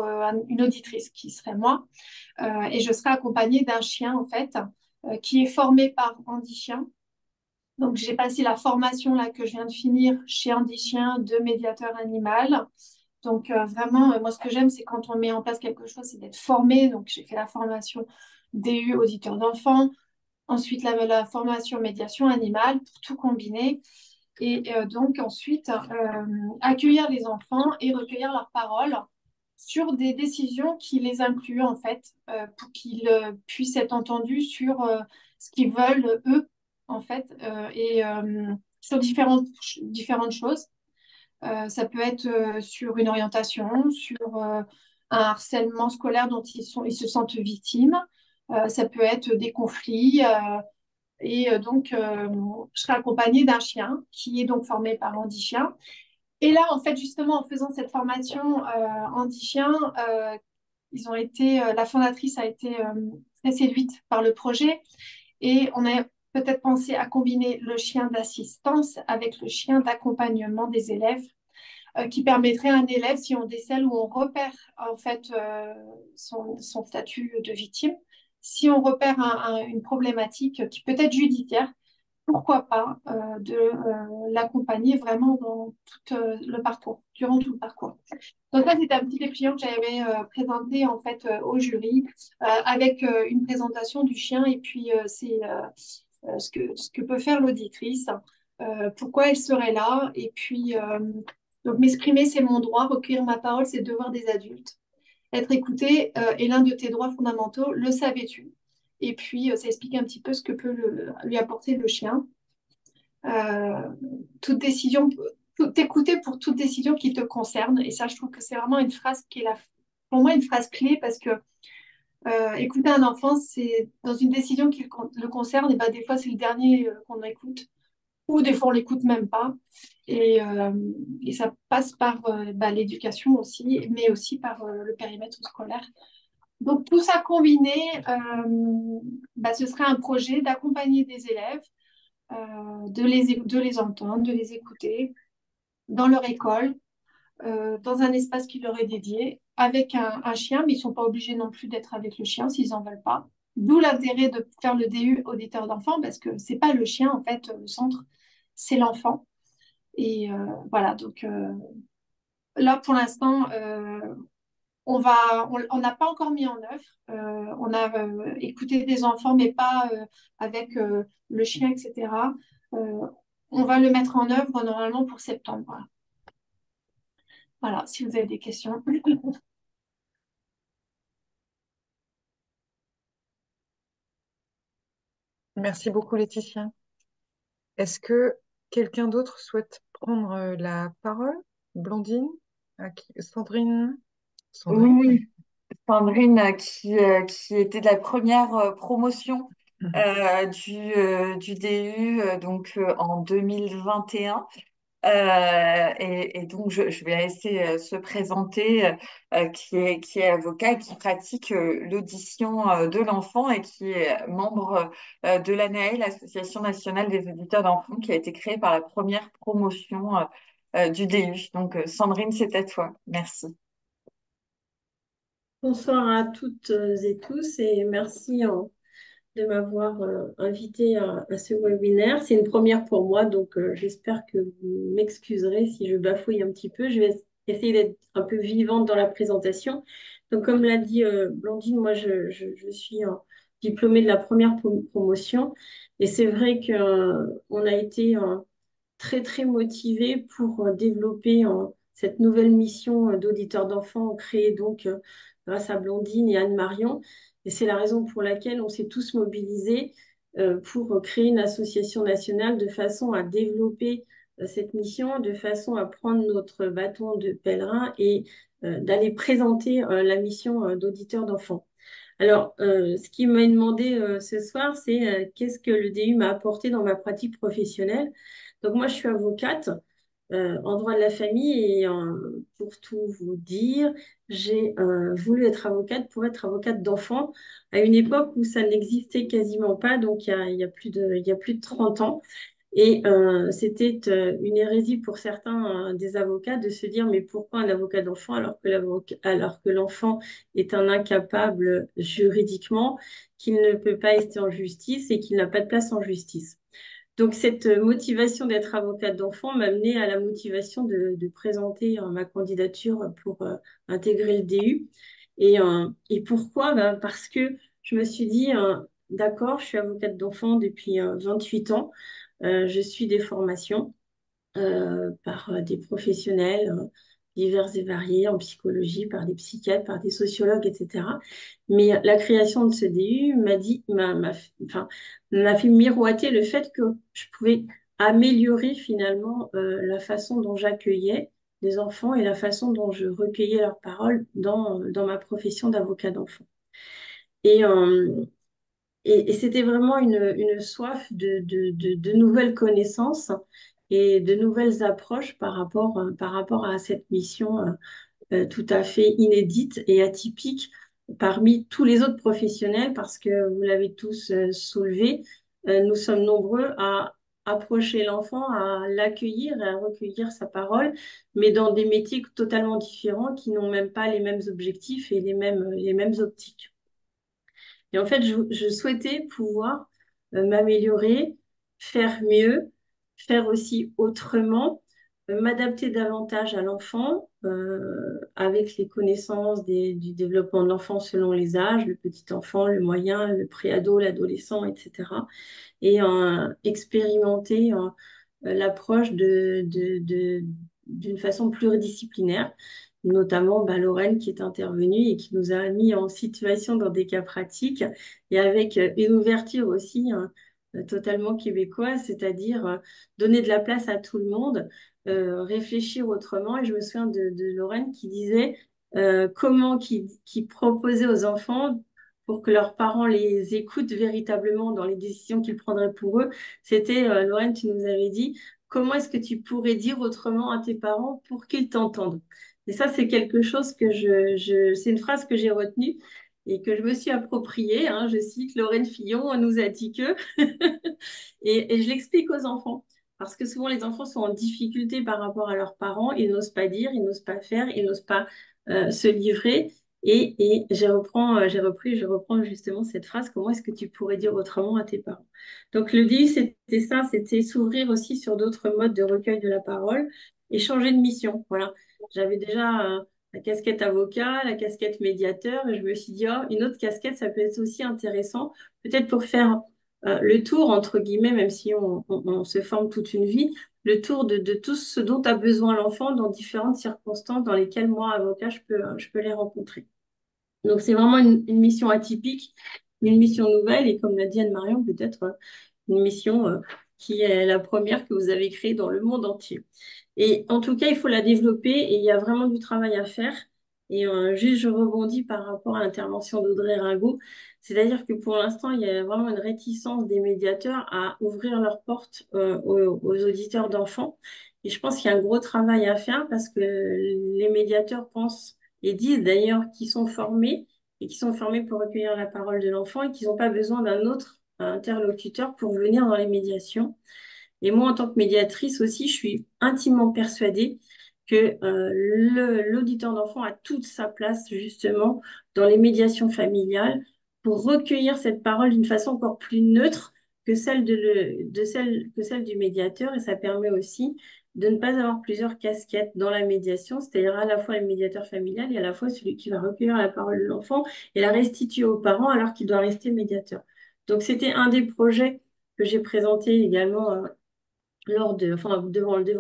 Speaker 6: une auditrice qui serait moi. Et je serai accompagnée d'un chien en fait qui est formé par Handi Chien. Donc j'ai passé la formation là que je viens de finir chez Handi Chien de médiateur animal. Donc vraiment, moi ce que j'aime c'est quand on met en place quelque chose, c'est d'être formé. Donc j'ai fait la formation DU auditeur d'enfants, ensuite la formation médiation animale pour tout combiner. Et donc ensuite, accueillir les enfants et recueillir leurs paroles sur des décisions qui les incluent en fait, pour qu'ils puissent être entendus sur ce qu'ils veulent eux en fait, et sur différentes choses. Ça peut être sur une orientation, sur un harcèlement scolaire dont ils se sentent victimes. Ça peut être des conflits. Et donc, je serai accompagnée d'un chien qui est donc formé par Handi Chien. Et là, en fait, justement, en faisant cette formation Handi Chien, la fondatrice a été très séduite par le projet. Et on a peut-être pensé à combiner le chien d'assistance avec le chien d'accompagnement des élèves, qui permettrait à un élève, si on décèle ou on repère en fait son statut de victime, si on repère une problématique qui peut être judiciaire, pourquoi pas de l'accompagner vraiment dans tout le parcours, durant tout le parcours. Donc ça, c'était un petit échantillon que j'avais présenté en fait au jury avec une présentation du chien et puis c'est ce que peut faire l'auditrice, pourquoi elle serait là et puis donc m'exprimer, c'est mon droit, recueillir ma parole, c'est le devoir des adultes. Être écouté est l'un de tes droits fondamentaux, le savais-tu? Et puis, ça explique un petit peu ce que peut lui apporter le chien. toute décision, t'écouter pour toute décision qui te concerne. Et ça, je trouve que c'est vraiment une phrase qui est pour moi une phrase clé parce que écouter un enfant, c'est dans une décision qui le concerne, et ben, des fois c'est le dernier qu'on écoute, ou des fois on l'écoute même pas. Et ça passe par l'éducation aussi, mais aussi par le périmètre scolaire. Donc tout ça combiné, ce serait un projet d'accompagner des élèves, de les entendre, de les écouter dans leur école, dans un espace qui leur est dédié, avec un chien, mais ils ne sont pas obligés non plus d'être avec le chien s'ils n'en veulent pas. D'où l'intérêt de faire le DU auditeur d'enfant, parce que ce n'est pas le chien, en fait, le centre, c'est l'enfant. Et voilà, donc là, pour l'instant, on n'a pas encore mis en œuvre. On a écouté des enfants, mais pas avec le chien, etc. Euh, on va le mettre en œuvre normalement pour septembre. Voilà, voilà, si vous avez des questions.
Speaker 1: Merci beaucoup, Laetitia. Est-ce que quelqu'un d'autre souhaite prendre la parole? Blandine? Sandrine? Sandrine?
Speaker 3: Oui, Sandrine, qui était de la première promotion du DU en 2021. Et donc, je vais laisser se présenter, qui est avocat et qui pratique l'audition de l'enfant et qui est membre de l'ANAE, l'Association nationale des auditeurs d'enfants, qui a été créée par la première promotion du DU. Donc, Sandrine, c'est à toi. Merci.
Speaker 7: Bonsoir à toutes et tous et merci de m'avoir invité à ce webinaire. C'est une première pour moi, donc j'espère que vous m'excuserez si je bafouille un petit peu. Je vais essayer d'être un peu vivante dans la présentation. Donc, comme l'a dit Blandine, moi, je suis diplômée de la première promotion et c'est vrai qu'on a été très, très motivés pour développer cette nouvelle mission d'auditeur d'enfants créée donc grâce à Blandine et Anne-Marion. Et c'est la raison pour laquelle on s'est tous mobilisés pour créer une association nationale de façon à développer cette mission, de façon à prendre notre bâton de pèlerin et d'aller présenter la mission d'auditeur d'enfants. Alors, ce qui m'a demandé ce soir, c'est qu'est-ce que le DU m'a apporté dans ma pratique professionnelle. Donc, moi, je suis avocate en droit de la famille et pour tout vous dire, j'ai voulu être avocate pour être avocate d'enfants à une époque où ça n'existait quasiment pas, donc il y a il y a plus de 30 ans. Et c'était une hérésie pour certains des avocats de se dire, mais pourquoi un avocat d'enfant alors que l'enfant est un incapable juridiquement, qu'il ne peut pas être en justice et qu'il n'a pas de place en justice. Donc cette motivation d'être avocate d'enfant m'a amenée à la motivation de présenter ma candidature pour intégrer le DU. Et pourquoi? Ben, parce que je me suis dit, d'accord, je suis avocate d'enfant depuis 28 ans. Je suis des formations par des professionnels divers et variés en psychologie, par des psychiatres, par des sociologues, etc. Mais la création de ce DU m'a fait miroiter le fait que je pouvais améliorer finalement la façon dont j'accueillais les enfants et la façon dont je recueillais leurs paroles dans ma profession d'avocat d'enfant. Et, euh, et c'était vraiment une soif de nouvelles connaissances et de nouvelles approches par rapport à cette mission tout à fait inédite et atypique parmi tous les autres professionnels, parce que vous l'avez tous soulevé, nous sommes nombreux à approcher l'enfant, à l'accueillir et à recueillir sa parole, mais dans des métiers totalement différents qui n'ont même pas les mêmes objectifs et les mêmes optiques. Et en fait, je souhaitais pouvoir m'améliorer, faire mieux, faire aussi autrement, m'adapter davantage à l'enfant avec les connaissances du développement de l'enfant selon les âges, le petit enfant, le moyen, le préado, l'adolescent, etc. Et expérimenter l'approche d'une façon pluridisciplinaire, notamment Lorraine qui est intervenue et qui nous a mis en situation dans des cas pratiques et avec une ouverture aussi totalement québécoise, c'est-à-dire donner de la place à tout le monde, réfléchir autrement. Et je me souviens de Lorraine qui disait qui proposait aux enfants pour que leurs parents les écoutent véritablement dans les décisions qu'ils prendraient pour eux. C'était, Lorraine, tu nous avais dit, comment est-ce que tu pourrais dire autrement à tes parents pour qu'ils t'entendent? Et ça, c'est quelque chose c'est une phrase que j'ai retenue et que je me suis appropriée. Hein. Je cite Lorraine Fillon, nous a dit que, et je l'explique aux enfants. Parce que souvent, les enfants sont en difficulté par rapport à leurs parents. Ils n'osent pas dire, ils n'osent pas faire, ils n'osent pas se livrer. Et je reprends justement cette phrase, comment est-ce que tu pourrais dire autrement à tes parents? Donc, le défi, c'était ça, c'était s'ouvrir aussi sur d'autres modes de recueil de la parole et changer de mission. Voilà. J'avais déjà la casquette avocat, la casquette médiateur, et je me suis dit, oh, une autre casquette, ça peut être aussi intéressant, peut-être pour faire le tour, entre guillemets, même si on se forme toute une vie, le tour de tout ce dont a besoin l'enfant dans différentes circonstances dans lesquelles moi, avocat, je peux les rencontrer. Donc, c'est vraiment une mission atypique, une mission nouvelle, et comme l'a dit Anne-Marion, peut-être une mission qui est la première que vous avez créée dans le monde entier. Et en tout cas, il faut la développer et il y a vraiment du travail à faire. Et juste, je rebondis par rapport à l'intervention d'Audrey Ringot. C'est-à-dire que pour l'instant, il y a vraiment une réticence des médiateurs à ouvrir leurs portes aux auditeurs d'enfants. Et je pense qu'il y a un gros travail à faire parce que les médiateurs pensent et disent d'ailleurs qu'ils sont formés et qu'ils sont formés pour recueillir la parole de l'enfant et qu'ils n'ont pas besoin d'un autre interlocuteur pour venir dans les médiations. Et moi, en tant que médiatrice aussi, je suis intimement persuadée que l'auditeur d'enfant a toute sa place justement dans les médiations familiales pour recueillir cette parole d'une façon encore plus neutre que celle du médiateur. Et ça permet aussi de ne pas avoir plusieurs casquettes dans la médiation, c'est-à-dire à la fois le médiateur familial et à la fois celui qui va recueillir la parole de l'enfant et la restituer aux parents alors qu'il doit rester médiateur. Donc, c'était un des projets que j'ai présenté également devant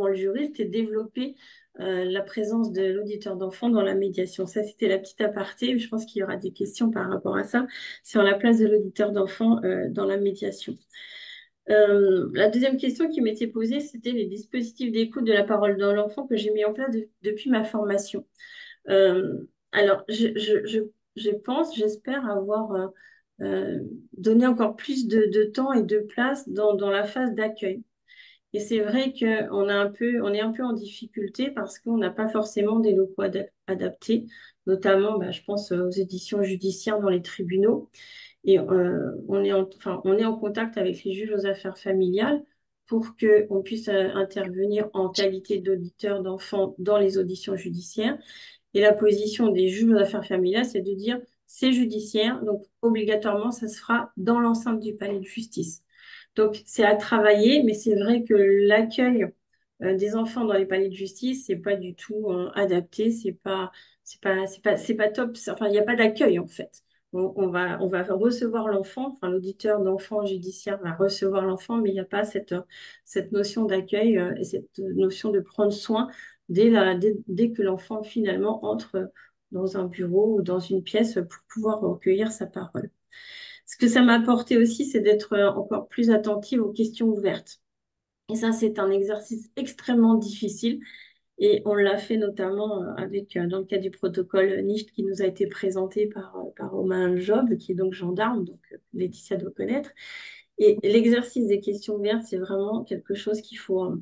Speaker 7: le jury, c'était développer la présence de l'auditeur d'enfant dans la médiation. Ça, c'était la petite aparté. Je pense qu'il y aura des questions par rapport à ça, sur la place de l'auditeur d'enfant dans la médiation. La deuxième question qui m'était posée, c'était les dispositifs d'écoute de la parole de l'enfant que j'ai mis en place depuis ma formation. Alors, je pense, j'espère avoir donné encore plus de temps et de place dans la phase d'accueil. Et c'est vrai on est un peu en difficulté parce qu'on n'a pas forcément des locaux adaptés, notamment, bah, je pense aux éditions judiciaires dans les tribunaux. Et on est en contact avec les juges aux affaires familiales pour qu'on puisse intervenir en qualité d'auditeur d'enfants dans les auditions judiciaires. Et la position des juges aux affaires familiales, c'est de dire c'est judiciaire, donc obligatoirement, ça se fera dans l'enceinte du palais de justice. Donc, c'est à travailler, mais c'est vrai que l'accueil des enfants dans les palais de justice, c'est pas du tout adapté, c'est pas top. Enfin, il n'y a pas d'accueil en fait. On va recevoir l'enfant, enfin l'auditeur d'enfant judiciaire va recevoir l'enfant, mais il n'y a pas cette notion d'accueil et cette notion de prendre soin dès que l'enfant finalement entre dans un bureau ou dans une pièce pour pouvoir recueillir sa parole. Ce que ça m'a apporté aussi, c'est d'être encore plus attentive aux questions ouvertes. Et ça, c'est un exercice extrêmement difficile. Et on l'a fait notamment dans le cadre du protocole NICHT qui nous a été présenté par Romain Job, qui est donc gendarme, donc Laetitia doit connaître. Et l'exercice des questions ouvertes, c'est vraiment quelque chose qu'il faut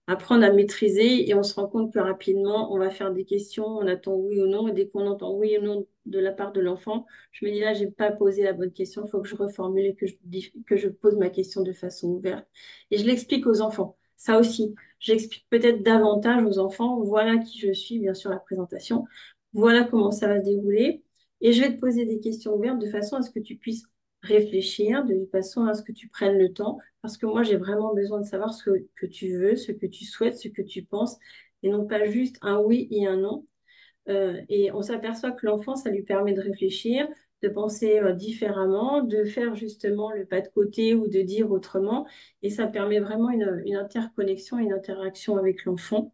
Speaker 7: apprendre à maîtriser et on se rend compte que rapidement, on va faire des questions, on attend oui ou non, et dès qu'on entend oui ou non de la part de l'enfant, je me dis là, j'ai pas posé la bonne question, il faut que je reformule et que je pose ma question de façon ouverte. Et je l'explique aux enfants. Ça aussi, j'explique peut-être davantage aux enfants, voilà qui je suis, bien sûr, la présentation, voilà comment ça va se dérouler. Et je vais te poser des questions ouvertes de façon à ce que tu puisses réfléchir, de façon à ce que tu prennes le temps, parce que moi, j'ai vraiment besoin de savoir ce que tu veux, ce que tu souhaites, ce que tu penses, et non pas juste un oui et un non. Et on s'aperçoit que l'enfant, ça lui permet de réfléchir, de penser différemment, de faire justement le pas de côté ou de dire autrement. Et ça permet vraiment une interconnexion, une interaction avec l'enfant.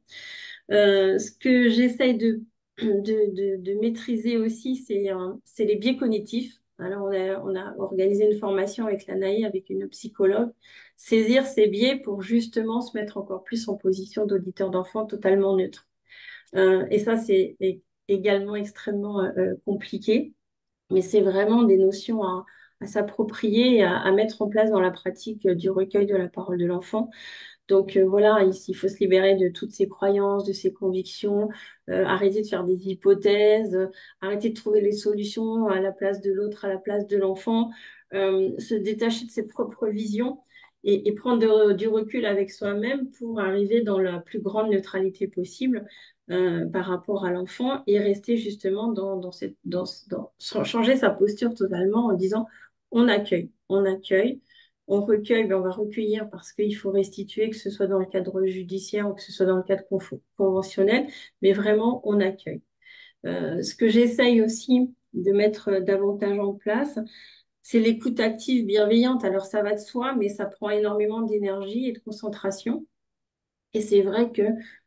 Speaker 7: Ce que j'essaye de maîtriser aussi, c'est les biais cognitifs. Alors, on a organisé une formation avec la NAI, avec une psychologue, saisir ces biais pour justement se mettre encore plus en position d'auditeur d'enfant totalement neutre. Et ça, c'est également extrêmement compliqué, mais c'est vraiment des notions à s'approprier et à mettre en place dans la pratique du recueil de la parole de l'enfant. Donc voilà, ici, il faut se libérer de toutes ces croyances, de ces convictions, arrêter de faire des hypothèses, arrêter de trouver les solutions à la place de l'autre, à la place de l'enfant, se détacher de ses propres visions et prendre du recul avec soi-même pour arriver dans la plus grande neutralité possible par rapport à l'enfant et rester justement changer sa posture totalement en disant on accueille. On recueille, ben, on va recueillir parce qu'il faut restituer, que ce soit dans le cadre judiciaire ou que ce soit dans le cadre conventionnel, mais vraiment, on accueille. Ce que j'essaye aussi de mettre davantage en place, c'est l'écoute active bienveillante. Alors, ça va de soi, mais ça prend énormément d'énergie et de concentration. Et c'est vrai que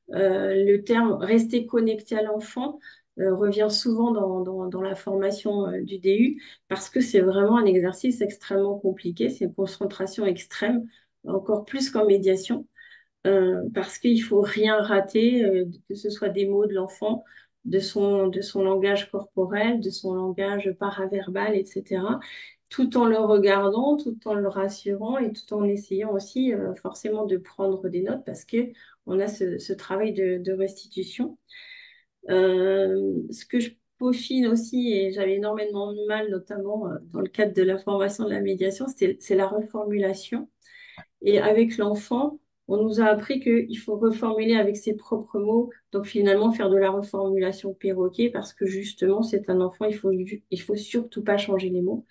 Speaker 7: le terme rester connecté à l'enfant revient souvent dans la formation du DU parce que c'est vraiment un exercice extrêmement compliqué, c'est une concentration extrême, encore plus qu'en médiation, parce qu'il faut rien rater, que ce soit des mots de l'enfant, de son langage corporel, de son langage paraverbal, etc., tout en le regardant, tout en le rassurant et tout en essayant aussi forcément de prendre des notes parce que on a ce travail de restitution. Ce que je peaufine aussi, et j'avais énormément de mal, notamment dans le cadre de la formation de la médiation, c'est la reformulation. Et avec l'enfant, on nous a appris qu'il faut reformuler avec ses propres mots. Donc finalement, faire de la reformulation perroquet parce que justement, c'est un enfant, il faut surtout pas changer les mots.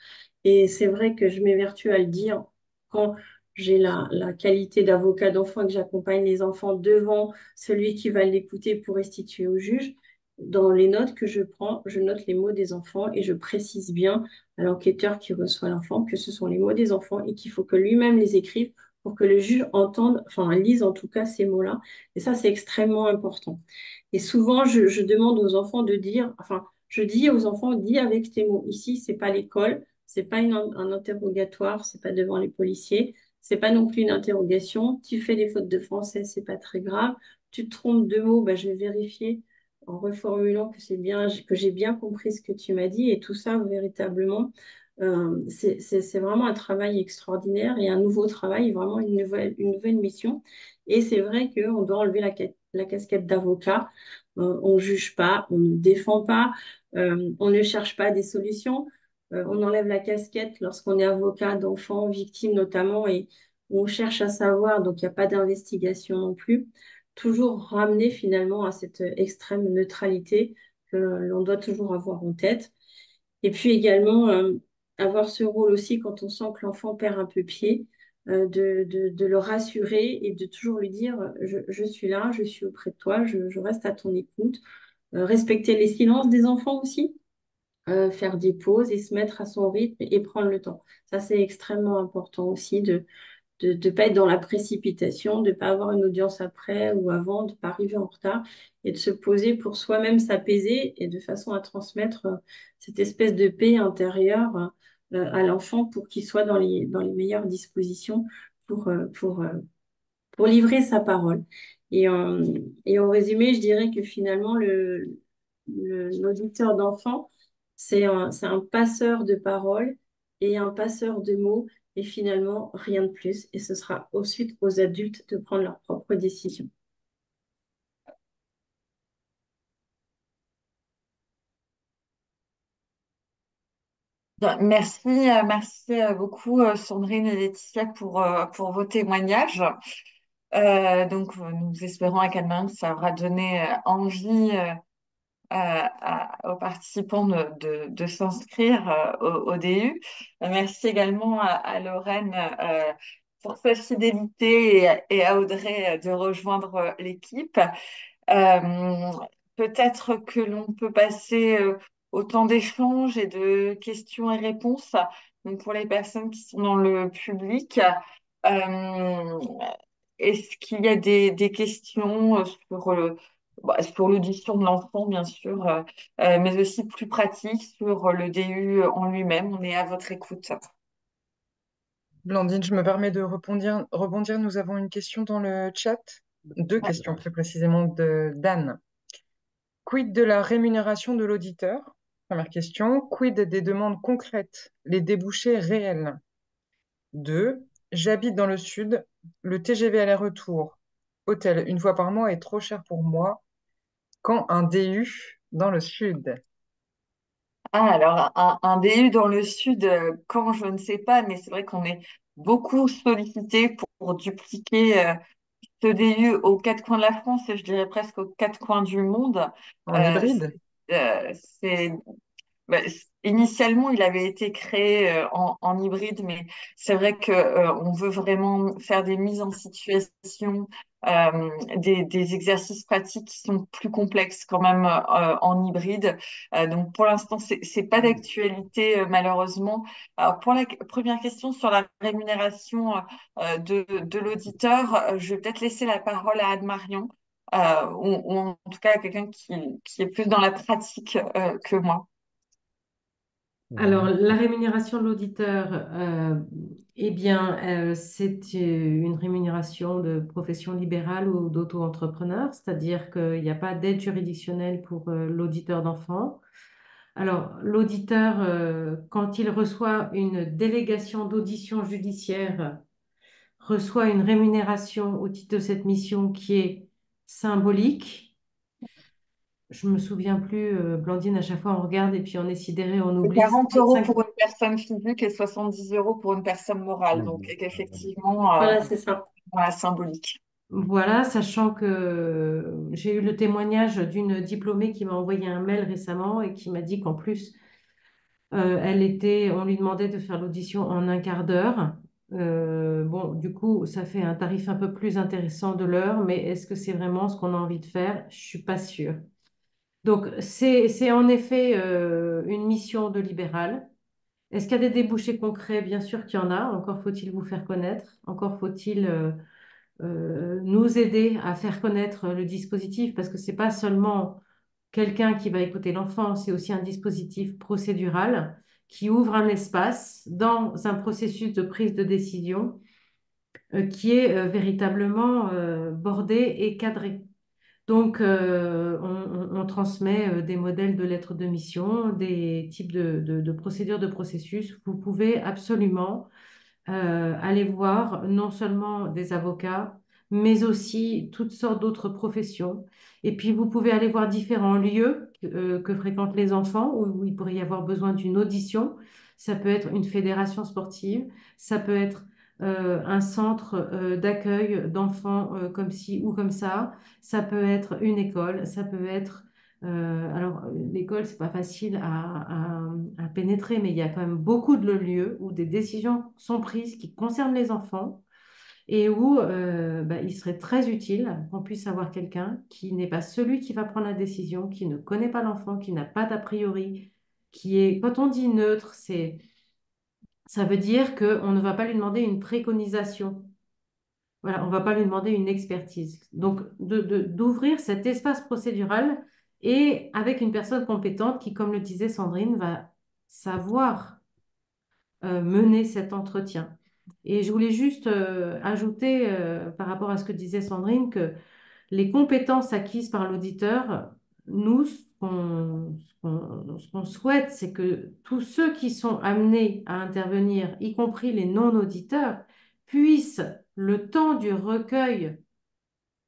Speaker 7: Et c'est vrai que je m'évertue à le dire quand j'ai la qualité d'avocat d'enfant et que j'accompagne les enfants devant celui qui va l'écouter pour restituer au juge. Dans les notes que je prends, je note les mots des enfants et je précise bien à l'enquêteur qui reçoit l'enfant que ce sont les mots des enfants et qu'il faut que lui-même les écrive pour que le juge entende, enfin lise en tout cas ces mots-là. Et ça, c'est extrêmement important. Et souvent, je demande aux enfants de dire, enfin, je dis aux enfants, dis avec tes mots. Ici, c'est pas l'école, c'est pas un interrogatoire, c'est pas devant les policiers, c'est pas non plus une interrogation. Tu fais des fautes de français, c'est pas très grave. Tu te trompes de mots, ben, je vais vérifier en reformulant que c'est bien, que j'ai bien compris ce que tu m'as dit. Et tout ça, véritablement, c'est vraiment un travail extraordinaire et un nouveau travail, vraiment une nouvelle mission. Et c'est vrai qu'on doit enlever la casquette d'avocat. On ne juge pas, on ne défend pas, on ne cherche pas des solutions. On enlève la casquette lorsqu'on est avocat d'enfants, victimes notamment, et on cherche à savoir, donc il n'y a pas d'investigation non plus. Toujours ramener finalement à cette extrême neutralité que l'on doit toujours avoir en tête. Et puis également, avoir ce rôle aussi quand on sent que l'enfant perd un peu pied, de le rassurer et de toujours lui dire, je suis là, je suis auprès de toi, je reste à ton écoute. Respecter les silences des enfants aussi, faire des pauses et se mettre à son rythme et prendre le temps. Ça, c'est extrêmement important aussi de ne pas être dans la précipitation, de ne pas avoir une audience après ou avant, de ne pas arriver en retard et de se poser pour soi-même s'apaiser et de façon à transmettre cette espèce de paix intérieure à l'enfant pour qu'il soit dans les meilleures dispositions pour livrer sa parole. Et, et en résumé, je dirais que finalement, l'auditeur d'enfant, c'est un passeur de paroles et un passeur de mots, et finalement, rien de plus. Et ce sera ensuite aux adultes de prendre leurs propres décisions.
Speaker 3: Bien, merci, merci beaucoup Sandrine et Laetitia pour vos témoignages. Donc, nous espérons également que ça aura donné envie aux participants de s'inscrire au DU. Merci également à Lorraine pour sa fidélité et à Audrey de rejoindre l'équipe. Euh, Peut-être que l'on peut passer au temps d'échange et de questions et réponses. Donc pour les personnes qui sont dans le public, euh, est-ce qu'il y a des questions sur bah, sur l'audition de l'enfant, bien sûr, mais aussi plus pratique sur le DU en lui-même. On est à votre écoute.
Speaker 1: Blandine, je me permets de rebondir. Nous avons une question dans le chat, deux
Speaker 3: Ouais.
Speaker 1: questions plus précisément de d'Anne. Quid de la rémunération de l'auditeur? Première question. Quid des demandes concrètes, les débouchés réels? Deux, j'habite dans le sud. Le TGV aller-retour, hôtel une fois par mois est trop cher pour moi. Quand un DU dans le sud?
Speaker 3: Ah, alors, un DU dans le sud, quand je ne sais pas, mais c'est vrai qu'on est beaucoup sollicité pour dupliquer ce DU aux quatre coins de la France, et je dirais presque aux quatre coins du monde.
Speaker 1: En hybride?
Speaker 3: C'est initialement, il avait été créé en hybride, mais c'est vrai que on veut vraiment faire des mises en situation, des exercices pratiques qui sont plus complexes quand même en hybride. Donc pour l'instant, c'est pas d'actualité malheureusement. Alors pour la première question sur la rémunération de l'auditeur, je vais peut-être laisser la parole à Anne-Marion. Ou en tout cas à quelqu'un qui est plus dans la pratique que moi.
Speaker 2: Alors, la rémunération de l'auditeur, eh bien, c'est une rémunération de profession libérale ou d'auto-entrepreneur, c'est-à-dire qu'il n'y a pas d'aide juridictionnelle pour l'auditeur d'enfants. Alors, l'auditeur, quand il reçoit une délégation d'audition judiciaire, reçoit une rémunération au titre de cette mission qui est symbolique. Je me souviens plus, Blandine, à chaque fois on regarde et puis on est sidéré, on
Speaker 3: C'est
Speaker 2: oublie.
Speaker 3: 40 euros pour une personne physique et 70 euros pour une personne morale. Donc, effectivement,
Speaker 7: Voilà, c'est ça.
Speaker 3: voilà, symbolique.
Speaker 2: Voilà, sachant que j'ai eu le témoignage d'une diplômée qui m'a envoyé un mail récemment et qui m'a dit qu'en plus, on lui demandait de faire l'audition en un quart d'heure. Bon, du coup, ça fait un tarif un peu plus intéressant de l'heure, mais est-ce que c'est vraiment ce qu'on a envie de faire? Je suis pas sûre. Donc, c'est en effet une mission de libéral. Est-ce qu'il y a des débouchés concrets? Bien sûr qu'il y en a. Encore faut-il vous faire connaître. Encore faut-il nous aider à faire connaître le dispositif parce que c'est pas seulement quelqu'un qui va écouter l'enfant, c'est aussi un dispositif procédural qui ouvre un espace dans un processus de prise de décision qui est véritablement bordé et cadré. Donc, on transmet des modèles de lettres de mission, des types de procédures de processus. Vous pouvez absolument aller voir non seulement des avocats, mais aussi toutes sortes d'autres professions. Et puis, vous pouvez aller voir différents lieux que fréquentent les enfants où il pourrait y avoir besoin d'une audition. Ça peut être une fédération sportive, ça peut être un centre d'accueil d'enfants comme ci ou comme ça peut être une école, ça peut être alors, l'école, c'est pas facile à pénétrer, mais il y a quand même beaucoup de lieux où des décisions sont prises qui concernent les enfants et où bah, il serait très utile qu'on puisse avoir quelqu'un qui n'est pas celui qui va prendre la décision, qui ne connaît pas l'enfant, qui n'a pas d'a priori, qui est, quand on dit neutre, ça veut dire qu'on ne va pas lui demander une préconisation. Voilà, on ne va pas lui demander une expertise. Donc, d'ouvrir cet espace procédural et avec une personne compétente qui, comme le disait Sandrine, va savoir mener cet entretien. Et je voulais juste ajouter, par rapport à ce que disait Sandrine, que les compétences acquises par l'auditeur, nous, ce qu'on souhaite, c'est que tous ceux qui sont amenés à intervenir, y compris les non-auditeurs, puissent, le temps du recueil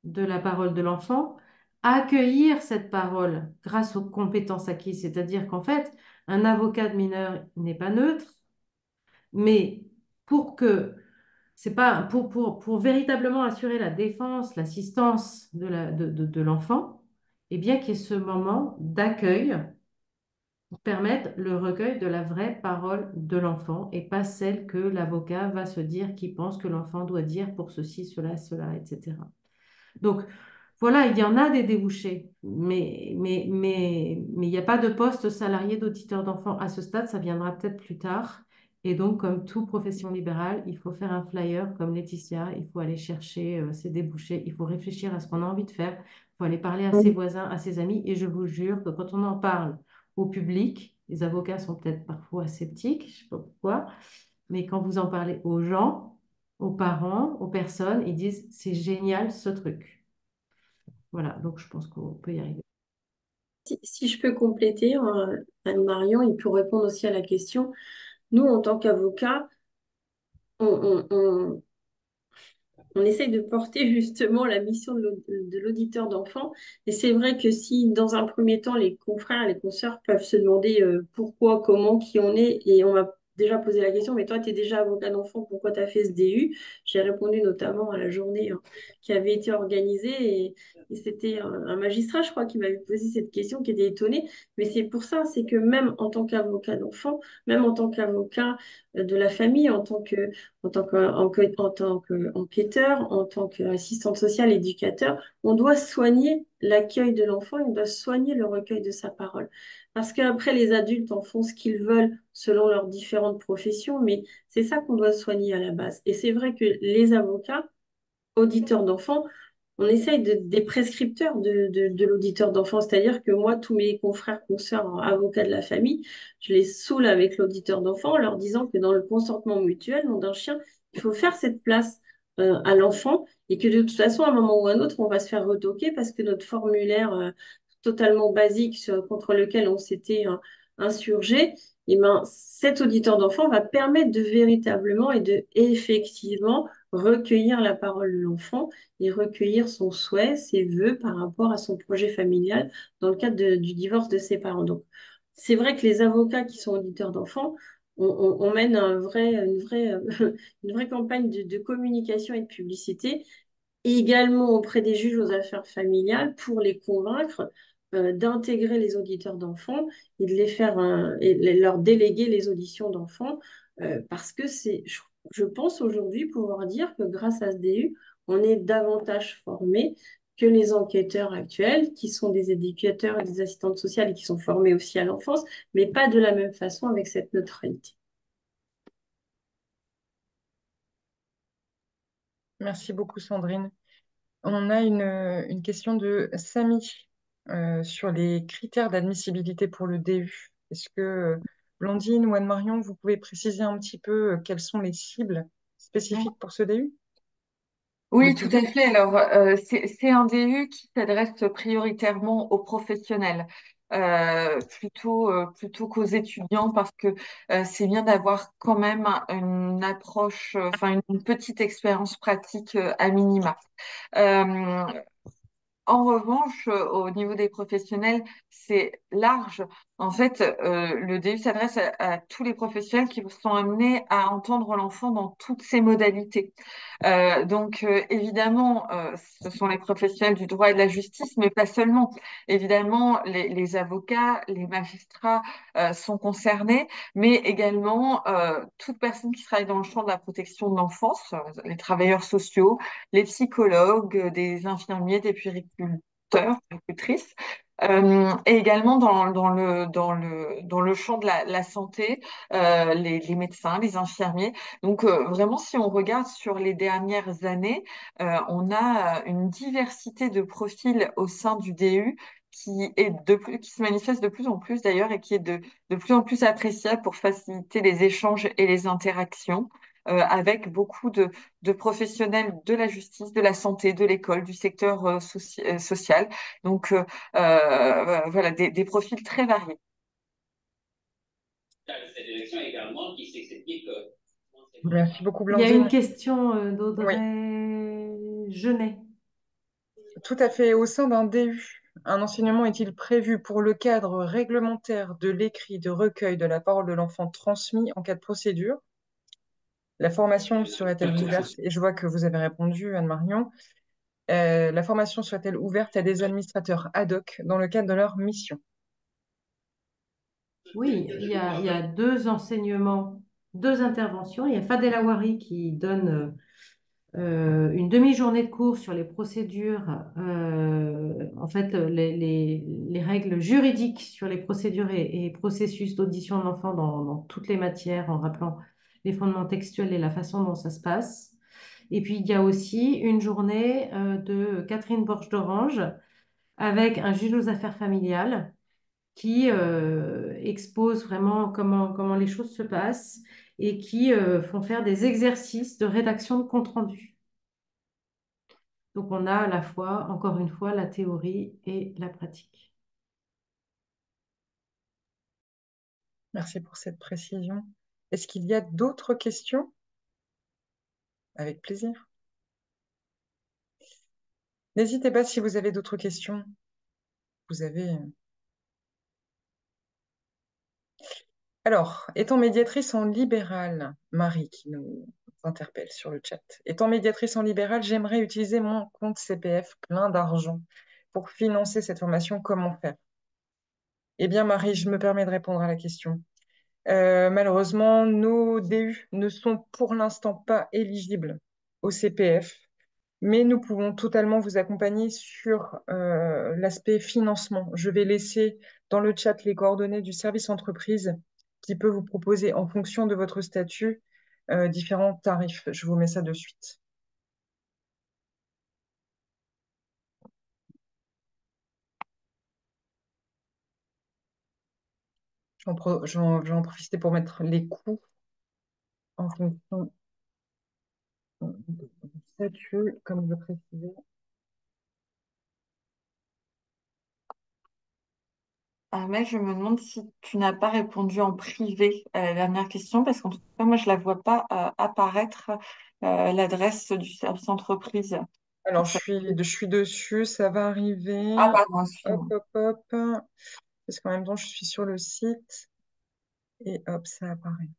Speaker 2: de la parole de l'enfant, accueillir cette parole grâce aux compétences acquises. C'est-à-dire qu'en fait, un avocat de mineur n'est pas neutre, mais pour que c'est pas pour véritablement assurer la défense, l'assistance de l'enfant, et bien qu'il y ait ce moment d'accueil pour permettre le recueil de la vraie parole de l'enfant et pas celle que l'avocat va se dire qu'il pense que l'enfant doit dire pour ceci, cela, etc. Donc, voilà, il y en a des débouchés, mais il n'y a pas de poste salarié d'auditeur d'enfants à ce stade, ça viendra peut-être plus tard. Et donc, comme toute profession libérale, il faut faire un flyer comme Laetitia, il faut aller chercher ses débouchés, il faut réfléchir à ce qu'on a envie de faire, il faut aller parler à ses voisins, à ses amis. Et je vous jure que quand on en parle au public, les avocats sont peut-être parfois sceptiques, je ne sais pas pourquoi, mais quand vous en parlez aux gens, aux parents, aux personnes, ils disent c'est génial ce truc. Voilà, donc je pense qu'on peut y arriver.
Speaker 7: Si je peux compléter, Anne-Marion, il peut répondre aussi à la question. Nous, en tant qu'avocats, on, on essaye de porter justement la mission de l'auditeur d'enfant. Et c'est vrai que si, dans un premier temps, les confrères, les consoeurs peuvent se demander pourquoi, comment, qui on est, et on va déjà poser la question, mais toi, tu es déjà avocat d'enfant, pourquoi tu as fait ce DU? J'ai répondu notamment à la journée qui avait été organisée, et c'était un magistrat, je crois, qui m'avait posé cette question, qui était étonné. Mais c'est pour ça, c'est que même en tant qu'avocat d'enfant, même en tant qu'avocat de la famille, en tant qu'enquêteur, en tant qu'assistante sociale, éducateur, on doit soigner l'accueil de l'enfant et on doit soigner le recueil de sa parole. Parce qu'après, les adultes en font ce qu'ils veulent selon leurs différentes professions, mais c'est ça qu'on doit soigner à la base. Et c'est vrai que les avocats, auditeurs d'enfants, on essaye des prescripteurs de l'auditeur d'enfants, c'est-à-dire que moi, tous mes confrères, consoeurs, avocats de la famille, je les saoule avec l'auditeur d'enfants en leur disant que dans le consentement mutuel, nom d'un chien, il faut faire cette place à l'enfant et que de toute façon, à un moment ou à un autre, on va se faire retoquer parce que notre formulaire totalement basique contre lequel on s'était insurgé, et ben, cet auditeur d'enfant va permettre de véritablement et de effectivement recueillir la parole de l'enfant et recueillir son souhait, ses vœux par rapport à son projet familial dans le cadre du divorce de ses parents. Donc, c'est vrai que les avocats qui sont auditeurs d'enfants, on mène une vraie campagne de communication et de publicité, et également auprès des juges aux affaires familiales pour les convaincre d'intégrer les auditeurs d'enfants et de les faire leur déléguer les auditions d'enfants parce que je pense aujourd'hui pouvoir dire que grâce à ce DU, on est davantage formé que les enquêteurs actuels, qui sont des éducateurs et des assistantes sociales et qui sont formés aussi à l'enfance, mais pas de la même façon avec cette neutralité.
Speaker 1: Merci beaucoup, Sandrine. On a une question de Samy sur les critères d'admissibilité pour le DU. Est-ce que Blandine ou Anne-Marion, vous pouvez préciser un petit peu quelles sont les cibles spécifiques pour ce DU? Le
Speaker 3: Oui, tout à
Speaker 1: public?
Speaker 3: fait. Alors, c'est un DU qui s'adresse prioritairement aux professionnels, plutôt qu'aux étudiants, parce que c'est bien d'avoir quand même une approche, enfin une petite expérience pratique à minima. Euh, En revanche, au niveau des professionnels, c'est large. En fait, le DU s'adresse à tous les professionnels qui sont amenés à entendre l'enfant dans toutes ses modalités. Évidemment, ce sont les professionnels du droit et de la justice, mais pas seulement. Évidemment, les avocats, les magistrats, sont concernés, mais également toute personne qui travaille dans le champ de la protection de l'enfance, les travailleurs sociaux, les psychologues, des infirmiers, des puériculteurs, puéricultrices, et également dans le champ de la santé, les médecins, les infirmiers. Donc vraiment, si on regarde sur les dernières années, on a une diversité de profils au sein du DU qui se manifeste de plus en plus d'ailleurs et qui est de plus en plus appréciable pour faciliter les échanges et les interactions avec beaucoup de professionnels de la justice, de la santé, de l'école, du secteur social. Donc, voilà, des profils très variés.
Speaker 1: Merci beaucoup,
Speaker 2: Il y a une
Speaker 1: Blandine.
Speaker 2: question
Speaker 1: Oui,
Speaker 2: d'Audrey Genet.
Speaker 1: tout à fait. Au sein d'un DU, un enseignement est-il prévu pour le cadre réglementaire de l'écrit de recueil de la parole de l'enfant transmis en cas de procédure? La formation serait-elle ouverte? Et je vois que vous avez répondu, Anne-Marion. La formation serait-elle ouverte à des administrateurs ad hoc dans le cadre de leur mission?
Speaker 2: Oui, il y a deux enseignements, deux interventions. Il y a Fadel Awari qui donne une demi-journée de cours sur les procédures, en fait, les règles juridiques sur les procédures et processus d'audition de l'enfant dans toutes les matières, en rappelant les fondements textuels et la façon dont ça se passe. Et puis, il y a aussi une journée de Catherine Borge d'Orange avec un juge aux affaires familiales qui expose vraiment comment les choses se passent et qui font faire des exercices de rédaction de compte rendu. Donc, on a à la fois, encore une fois, la théorie et la pratique.
Speaker 1: Merci pour cette précision. Est-ce qu'il y a d'autres questions? Avec plaisir. N'hésitez pas si vous avez d'autres questions. Vous avez... Alors, étant médiatrice en libéral, Marie qui nous interpelle sur le chat. Étant médiatrice en libéral, j'aimerais utiliser mon compte CPF plein d'argent pour financer cette formation. Comment faire? Eh bien, Marie, je me permets de répondre à la question. Malheureusement, nos DU ne sont pour l'instant pas éligibles au CPF, mais nous pouvons totalement vous accompagner sur l'aspect financement. Je vais laisser dans le chat les coordonnées du service entreprise qui peut vous proposer, en fonction de votre statut, différents tarifs. Je vous mets ça de suite. Je vais en profiter pour mettre les coûts en fonction du statut, comme je le précisais.
Speaker 3: Armel, je me demande si tu n'as pas répondu en privé à la dernière question, parce qu'en tout cas, moi, je ne la vois pas apparaître l'adresse du service entreprise.
Speaker 1: Alors,
Speaker 3: En fait.
Speaker 1: je suis dessus, ça va arriver.
Speaker 3: Ah, pardon,
Speaker 1: Hop,
Speaker 3: excuse-moi.
Speaker 1: hop, hop. Parce qu'en même temps, je suis sur le site et hop, ça apparaît.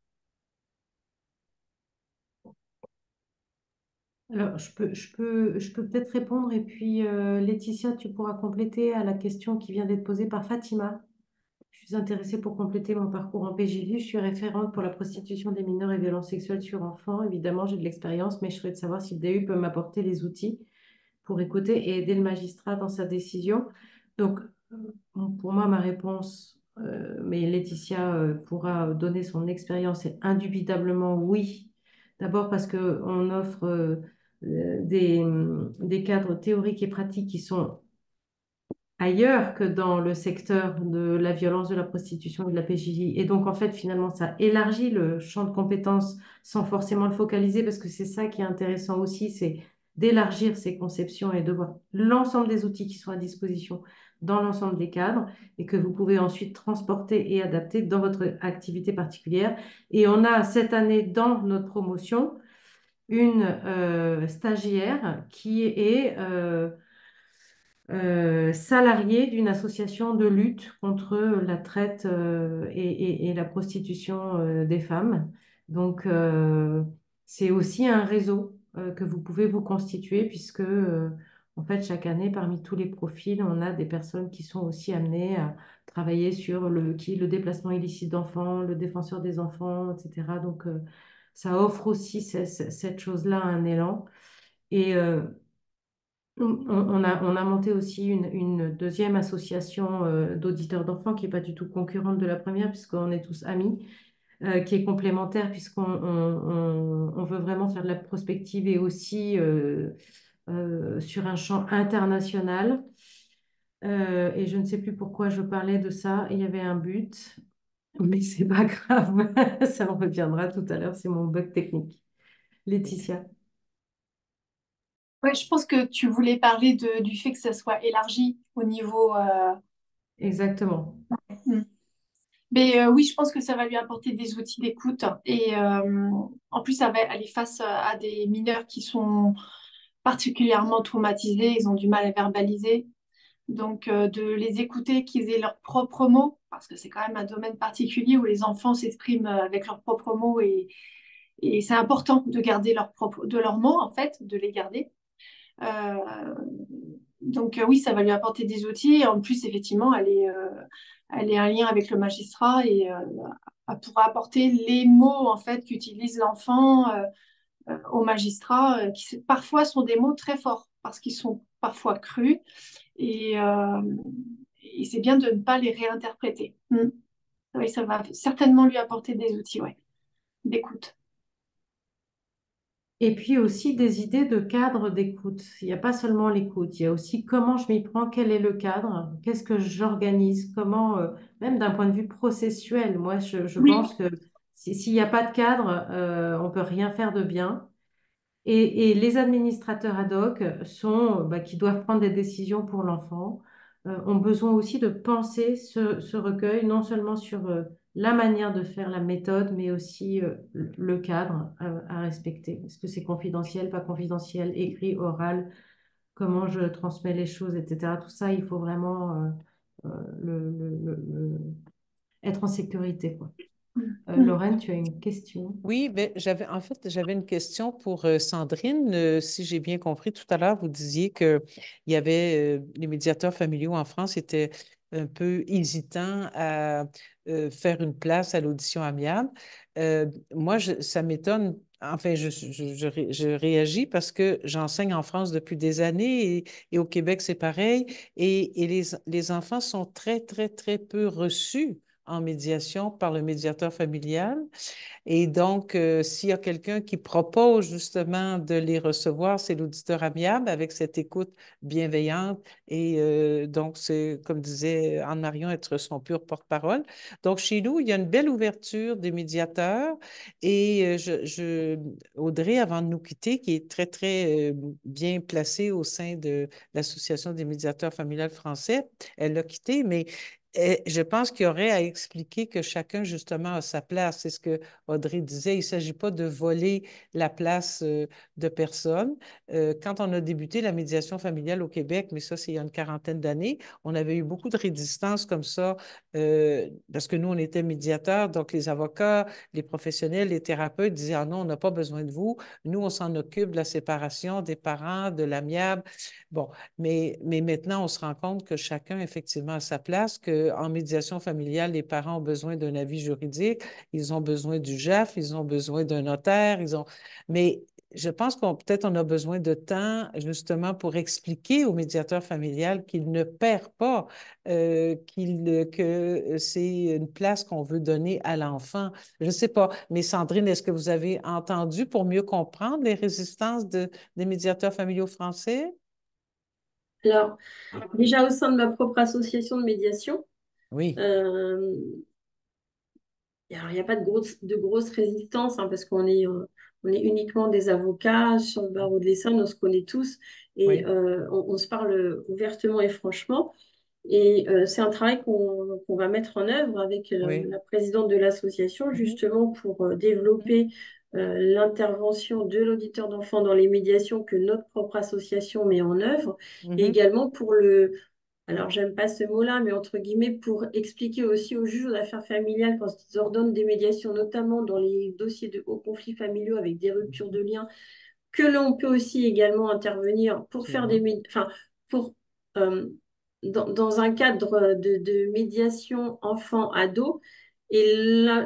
Speaker 2: Alors, je peux peut-être répondre et puis Laetitia, tu pourras compléter à la question qui vient d'être posée par Fatima. Je suis intéressée pour compléter mon parcours en PJJ. Je suis référente pour la prostitution des mineurs et violences sexuelles sur enfants. Évidemment, j'ai de l'expérience, mais je souhaite savoir si le DU peut m'apporter les outils pour écouter et aider le magistrat dans sa décision. Donc, pour moi, ma réponse, mais Laetitia pourra donner son expérience, est indubitablement oui. D'abord parce qu'on offre des cadres théoriques et pratiques qui sont ailleurs que dans le secteur de la violence, de la prostitution et de la PJJ. Et donc, en fait, finalement, ça élargit le champ de compétences sans forcément le focaliser, parce que c'est ça qui est intéressant aussi, c'est d'élargir ces conceptions et de voir l'ensemble des outils qui sont à disposition dans l'ensemble des cadres et que vous pouvez ensuite transporter et adapter dans votre activité particulière. Et on a cette année dans notre promotion une stagiaire qui est salarié d'une association de lutte contre la traite et la prostitution des femmes. Donc, c'est aussi un réseau que vous pouvez vous constituer puisque, en fait, chaque année, parmi tous les profils, on a des personnes qui sont aussi amenées à travailler sur le déplacement illicite d'enfants, le défenseur des enfants, etc. Donc, ça offre aussi cette chose-là un élan. Et on a monté aussi une deuxième association d'auditeurs d'enfants qui n'est pas du tout concurrente de la première puisqu'on est tous amis, qui est complémentaire puisqu'on on veut vraiment faire de la prospective et aussi sur un champ international. Et je ne sais plus pourquoi je parlais de ça. Il y avait un but, mais c'est pas grave. Ça me reviendra tout à l'heure. C'est mon bug technique. Laetitia.
Speaker 6: Ouais, je pense que tu voulais parler du fait que ça soit élargi au niveau.
Speaker 2: Exactement.
Speaker 6: Mais oui, je pense que ça va lui apporter des outils d'écoute. Et en plus, ça va aller face à des mineurs qui sont particulièrement traumatisés. Ils ont du mal à verbaliser. Donc, de les écouter, qu'ils aient leurs propres mots, parce que c'est quand même un domaine particulier où les enfants s'expriment avec leurs propres mots. Et c'est important de garder de leurs mots, en fait, de les garder. Euh, donc oui, ça va lui apporter des outils. Et en plus, effectivement, elle est en lien avec le magistrat et elle pourra apporter les mots en fait qu'utilise l'enfant au magistrat, qui parfois sont des mots très forts parce qu'ils sont parfois crus et, euh, et c'est bien de ne pas les réinterpréter. Oui, ça va certainement lui apporter des outils, ouais, d'écoute.
Speaker 2: Et puis aussi des idées de cadre d'écoute. Il n'y a pas seulement l'écoute, il y a aussi comment je m'y prends, quel est le cadre, qu'est-ce que j'organise, comment, même d'un point de vue processuel. Moi, je
Speaker 6: Oui,
Speaker 2: pense que s'il n'y a pas de cadre, on ne peut rien faire de bien. Et les administrateurs ad hoc qui doivent prendre des décisions pour l'enfant, ont besoin aussi de penser ce recueil, non seulement sur la manière de faire la méthode, mais aussi le cadre à respecter. Est-ce que c'est confidentiel, pas confidentiel, écrit, oral, comment je transmets les choses, etc. Tout ça, il faut vraiment être en sécurité, quoi. Lorraine, tu as une question?
Speaker 4: Oui, ben, j'avais une question pour Sandrine. Si j'ai bien compris tout à l'heure, vous disiez que il y avait les médiateurs familiaux en France étaient un peu hésitants à faire une place à l'audition amiable. Moi, ça m'étonne. Enfin, je réagis parce que j'enseigne en France depuis des années et au Québec, c'est pareil. Et les enfants sont très, très, très peu reçus en médiation par le médiateur familial. Et donc, s'il y a quelqu'un qui propose justement de les recevoir, c'est l'auditeur amiable avec cette écoute bienveillante. Et donc, c'est, comme disait Anne-Marion, être son pur porte-parole. Donc, chez nous, il y a une belle ouverture des médiateurs. Et Audrey, avant de nous quitter, qui est très, très bien placée au sein de l'Association des médiateurs familiales français, elle l'a quitté, mais je pense qu'il y aurait à expliquer que chacun, justement, a sa place. C'est ce que Audrey disait, il ne s'agit pas de voler la place de personne. Quand on a débuté la médiation familiale au Québec, mais ça, c'est il y a une quarantaine d'années, on avait eu beaucoup de résistance comme ça, parce que nous, on était médiateurs, donc les avocats, les professionnels, les thérapeutes disaient, ah non, on n'a pas besoin de vous. Nous, on s'en occupe de la séparation des parents, de l'amiable. Bon, mais maintenant, on se rend compte que chacun, effectivement, a sa place, qu'en médiation familiale, les parents ont besoin d'un avis juridique, ils ont besoin du JAF, ils ont besoin d'un notaire, Mais je pense qu'on peut-être on a besoin de temps justement pour expliquer au médiateur familial qu'il ne perd pas, que c'est une place qu'on veut donner à l'enfant. Je ne sais pas, mais Sandrine, est-ce que vous avez entendu pour mieux comprendre les résistances des médiateurs familiaux français?
Speaker 7: Alors, déjà au sein de ma propre association de médiation,
Speaker 4: Oui,
Speaker 7: euh, alors, il n'y a pas de grosse résistance hein, parce on est uniquement des avocats sur le barreau de l'Essonne, on se connaît tous et
Speaker 4: oui,
Speaker 7: on se parle ouvertement et franchement. Et c'est un travail qu'on va mettre en œuvre avec
Speaker 4: oui.
Speaker 7: la présidente de l'association,
Speaker 4: Mhm,
Speaker 7: justement pour
Speaker 4: mhm,
Speaker 7: développer l'intervention de l'auditeur d'enfants dans les médiations que notre propre association met en œuvre, et
Speaker 4: mhm,
Speaker 7: également alors j'aime pas ce mot-là, mais entre guillemets, pour expliquer aussi aux juges aux affaires familiales quand ils ordonnent des médiations, notamment dans les dossiers de hauts conflits familiaux avec des ruptures de liens, que l'on peut aussi également intervenir pour faire
Speaker 4: absolument.
Speaker 7: enfin, pour, euh, dans un cadre de médiation enfant-ado. Et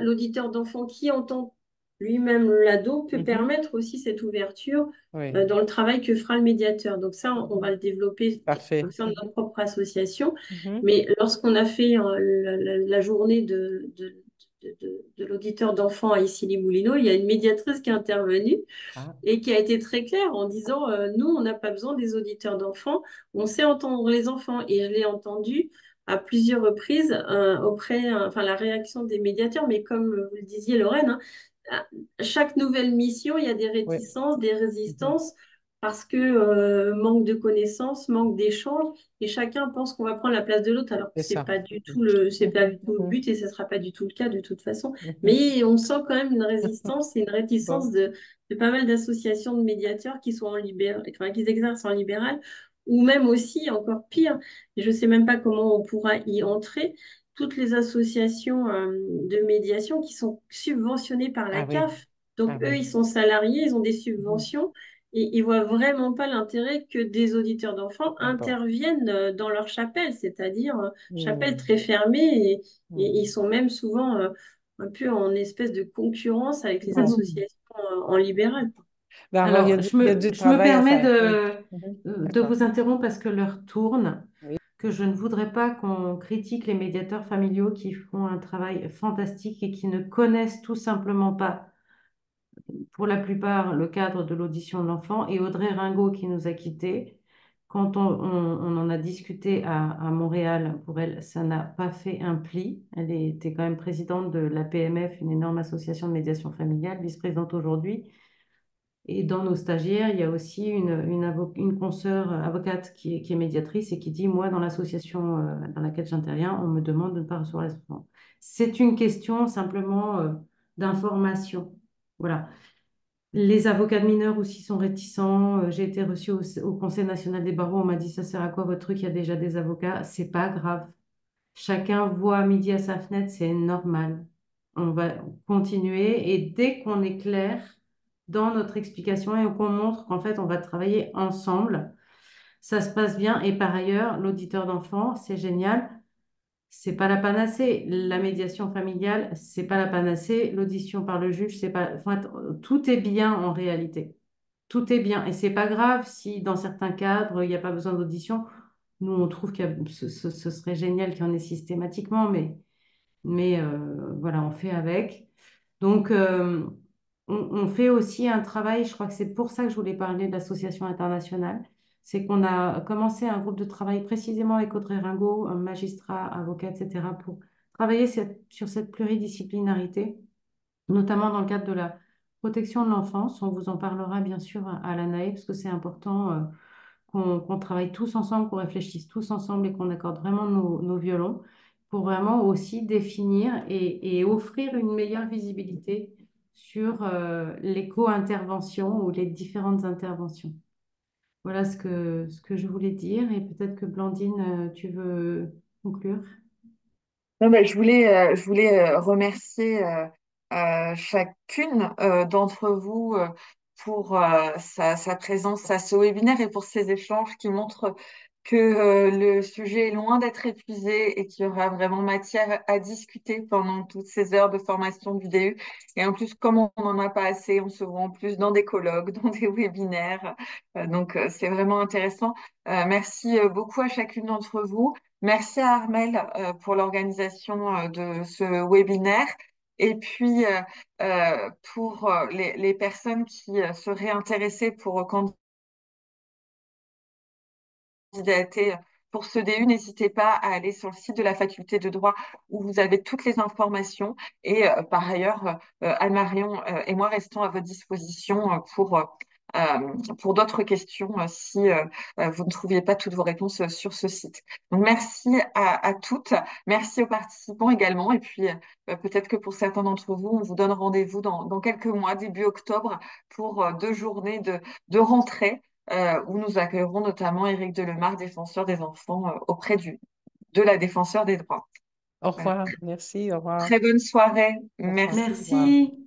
Speaker 7: l'auditeur d'enfant qui entend lui-même l'ado peut
Speaker 4: Mhm,
Speaker 7: permettre aussi cette ouverture
Speaker 4: oui,
Speaker 7: dans le travail que fera le médiateur. Donc ça, on va
Speaker 4: mhm,
Speaker 7: le développer au
Speaker 4: parfait.
Speaker 7: sein de
Speaker 4: Mhm,
Speaker 7: notre propre association.
Speaker 4: mhm,
Speaker 7: Mais lorsqu'on a fait la journée de l'auditeur d'enfant à Issy-les-Moulineaux, il y a une médiatrice qui est intervenue
Speaker 4: ah,
Speaker 7: et qui a été très claire en disant nous, on n'a pas besoin des auditeurs d'enfants, on sait entendre les enfants. Et je l'ai entendu à plusieurs reprises enfin, la réaction des médiateurs, mais comme vous le disiez, Lorraine, hein, à chaque nouvelle mission, il y a des
Speaker 4: oui,
Speaker 7: réticences, des
Speaker 4: mhm,
Speaker 7: résistances. Parce que manque de connaissances, manque d'échanges, et chacun pense qu'on va prendre la place de l'autre, alors que
Speaker 4: c'est ça.
Speaker 7: c'est pas
Speaker 4: Mhm,
Speaker 7: du tout le
Speaker 4: mhm,
Speaker 7: but, et ce sera pas du tout le cas de toute façon.
Speaker 4: mhm.
Speaker 7: Mais on sent quand même une résistance et une réticence
Speaker 4: Bon,
Speaker 7: de pas mal d'associations de médiateurs qui sont en libéral, enfin, qui exercent en libéral, ou même aussi, encore pire, et je ne sais même pas comment on pourra y entrer, toutes les associations de médiation qui sont subventionnées par la
Speaker 4: ah oui,
Speaker 7: CAF. Donc,
Speaker 4: ah
Speaker 7: eux,
Speaker 4: oui.
Speaker 7: ils sont salariés, ils ont des
Speaker 4: Mhm.
Speaker 7: subventions, et ils ne voient vraiment pas l'intérêt que des auditeurs d'enfants
Speaker 4: Ah bon.
Speaker 7: interviennent dans leur chapelle, c'est-à-dire chapelle
Speaker 4: Hmm,
Speaker 7: très fermée, et ils
Speaker 4: hmm,
Speaker 7: sont même souvent un peu en espèce de concurrence avec les
Speaker 4: bon.
Speaker 7: associations en libéral.
Speaker 4: Ben alors,
Speaker 2: Alors,
Speaker 4: il y a du
Speaker 2: je me
Speaker 4: travail à
Speaker 2: permets
Speaker 4: faire. Oui. Mhm,
Speaker 2: de
Speaker 4: d'accord.
Speaker 2: vous interrompre parce que l'heure tourne,
Speaker 4: Oui.
Speaker 2: que je ne voudrais pas qu'on critique les médiateurs familiaux qui font un travail fantastique et qui ne connaissent tout simplement pas pour la plupart le cadre de l'audition de l'enfant, et Audrey Ringot qui nous a quittés. Quand on en a discuté à Montréal, pour elle, ça n'a pas fait un pli. Elle était quand même présidente de la PMF, une énorme association de médiation familiale, vice-présidente aujourd'hui. Et dans nos stagiaires, il y a aussi une consoeur avocate qui est médiatrice et qui dit, moi, dans l'association dans laquelle j'interviens, on me demande de ne pas recevoir les enfants. C'est une question simplement d'information. Voilà. Les avocats de mineurs aussi sont réticents. J'ai été reçue au Conseil national des barreaux. On m'a dit, ça sert à quoi votre truc? Il y a déjà des avocats. C'est pas grave. Chacun voit midi à sa fenêtre, c'est normal. On va continuer et dès qu'on est clair dans notre explication et qu'on montre qu'en fait, on va travailler ensemble, ça se passe bien. Et par ailleurs, l'auditeur d'enfant, c'est génial. C'est pas la panacée. La médiation familiale, c'est pas la panacée. L'audition par le juge, c'est pas. Enfin, tout est bien en réalité. Tout est bien. Et c'est pas grave si dans certains cadres, il n'y a pas besoin d'audition. Nous, on trouve que ce serait génial qu'il y en ait systématiquement, mais voilà, on fait avec. Donc, on fait aussi un travail, je crois que c'est pour ça que je voulais parler de l'association internationale, c'est qu'on a commencé un groupe de travail précisément avec Audrey Ringot, un magistrat, avocat, etc., pour travailler sur cette pluridisciplinarité, notamment dans le cadre de la protection de l'enfance. On vous en parlera bien sûr à l'ANAE, parce que c'est important qu'on travaille tous ensemble, qu'on réfléchisse tous ensemble et qu'on accorde vraiment nos violons pour vraiment aussi définir et offrir une meilleure visibilité sur l'éco-intervention ou les différentes interventions. Voilà ce que je voulais dire et peut-être que Blandine, tu veux conclure?
Speaker 3: Non, mais je voulais remercier chacune d'entre vous pour sa présence à ce webinaire et pour ces échanges qui montrent que le sujet est loin d'être épuisé et qu'il y aura vraiment matière à discuter pendant toutes ces heures de formation du DU. Et en plus, comme on n'en a pas assez, on se voit en plus dans des colloques, dans des webinaires. Donc, c'est vraiment intéressant. Merci beaucoup à chacune d'entre vous. Merci à Armel pour l'organisation de ce webinaire. Et puis, pour les personnes qui seraient intéressées pour candidater pour ce DU, n'hésitez pas à aller sur le site de la faculté de droit où vous avez toutes les informations. Et par ailleurs, Anne-Marion et moi restons à votre disposition pour d'autres questions si vous ne trouviez pas toutes vos réponses sur ce site. Donc, merci à toutes. Merci aux participants également. Et puis, peut-être que pour certains d'entre vous, on vous donne rendez-vous dans quelques mois, début octobre, pour 2 journées de rentrée où nous accueillerons notamment Éric Delemare, défenseur des enfants, auprès de la défenseur des droits.
Speaker 4: Au
Speaker 3: Voilà.
Speaker 4: revoir. Merci. Au revoir.
Speaker 3: Très bonne soirée.
Speaker 4: Au revoir.
Speaker 3: Merci.
Speaker 2: Merci.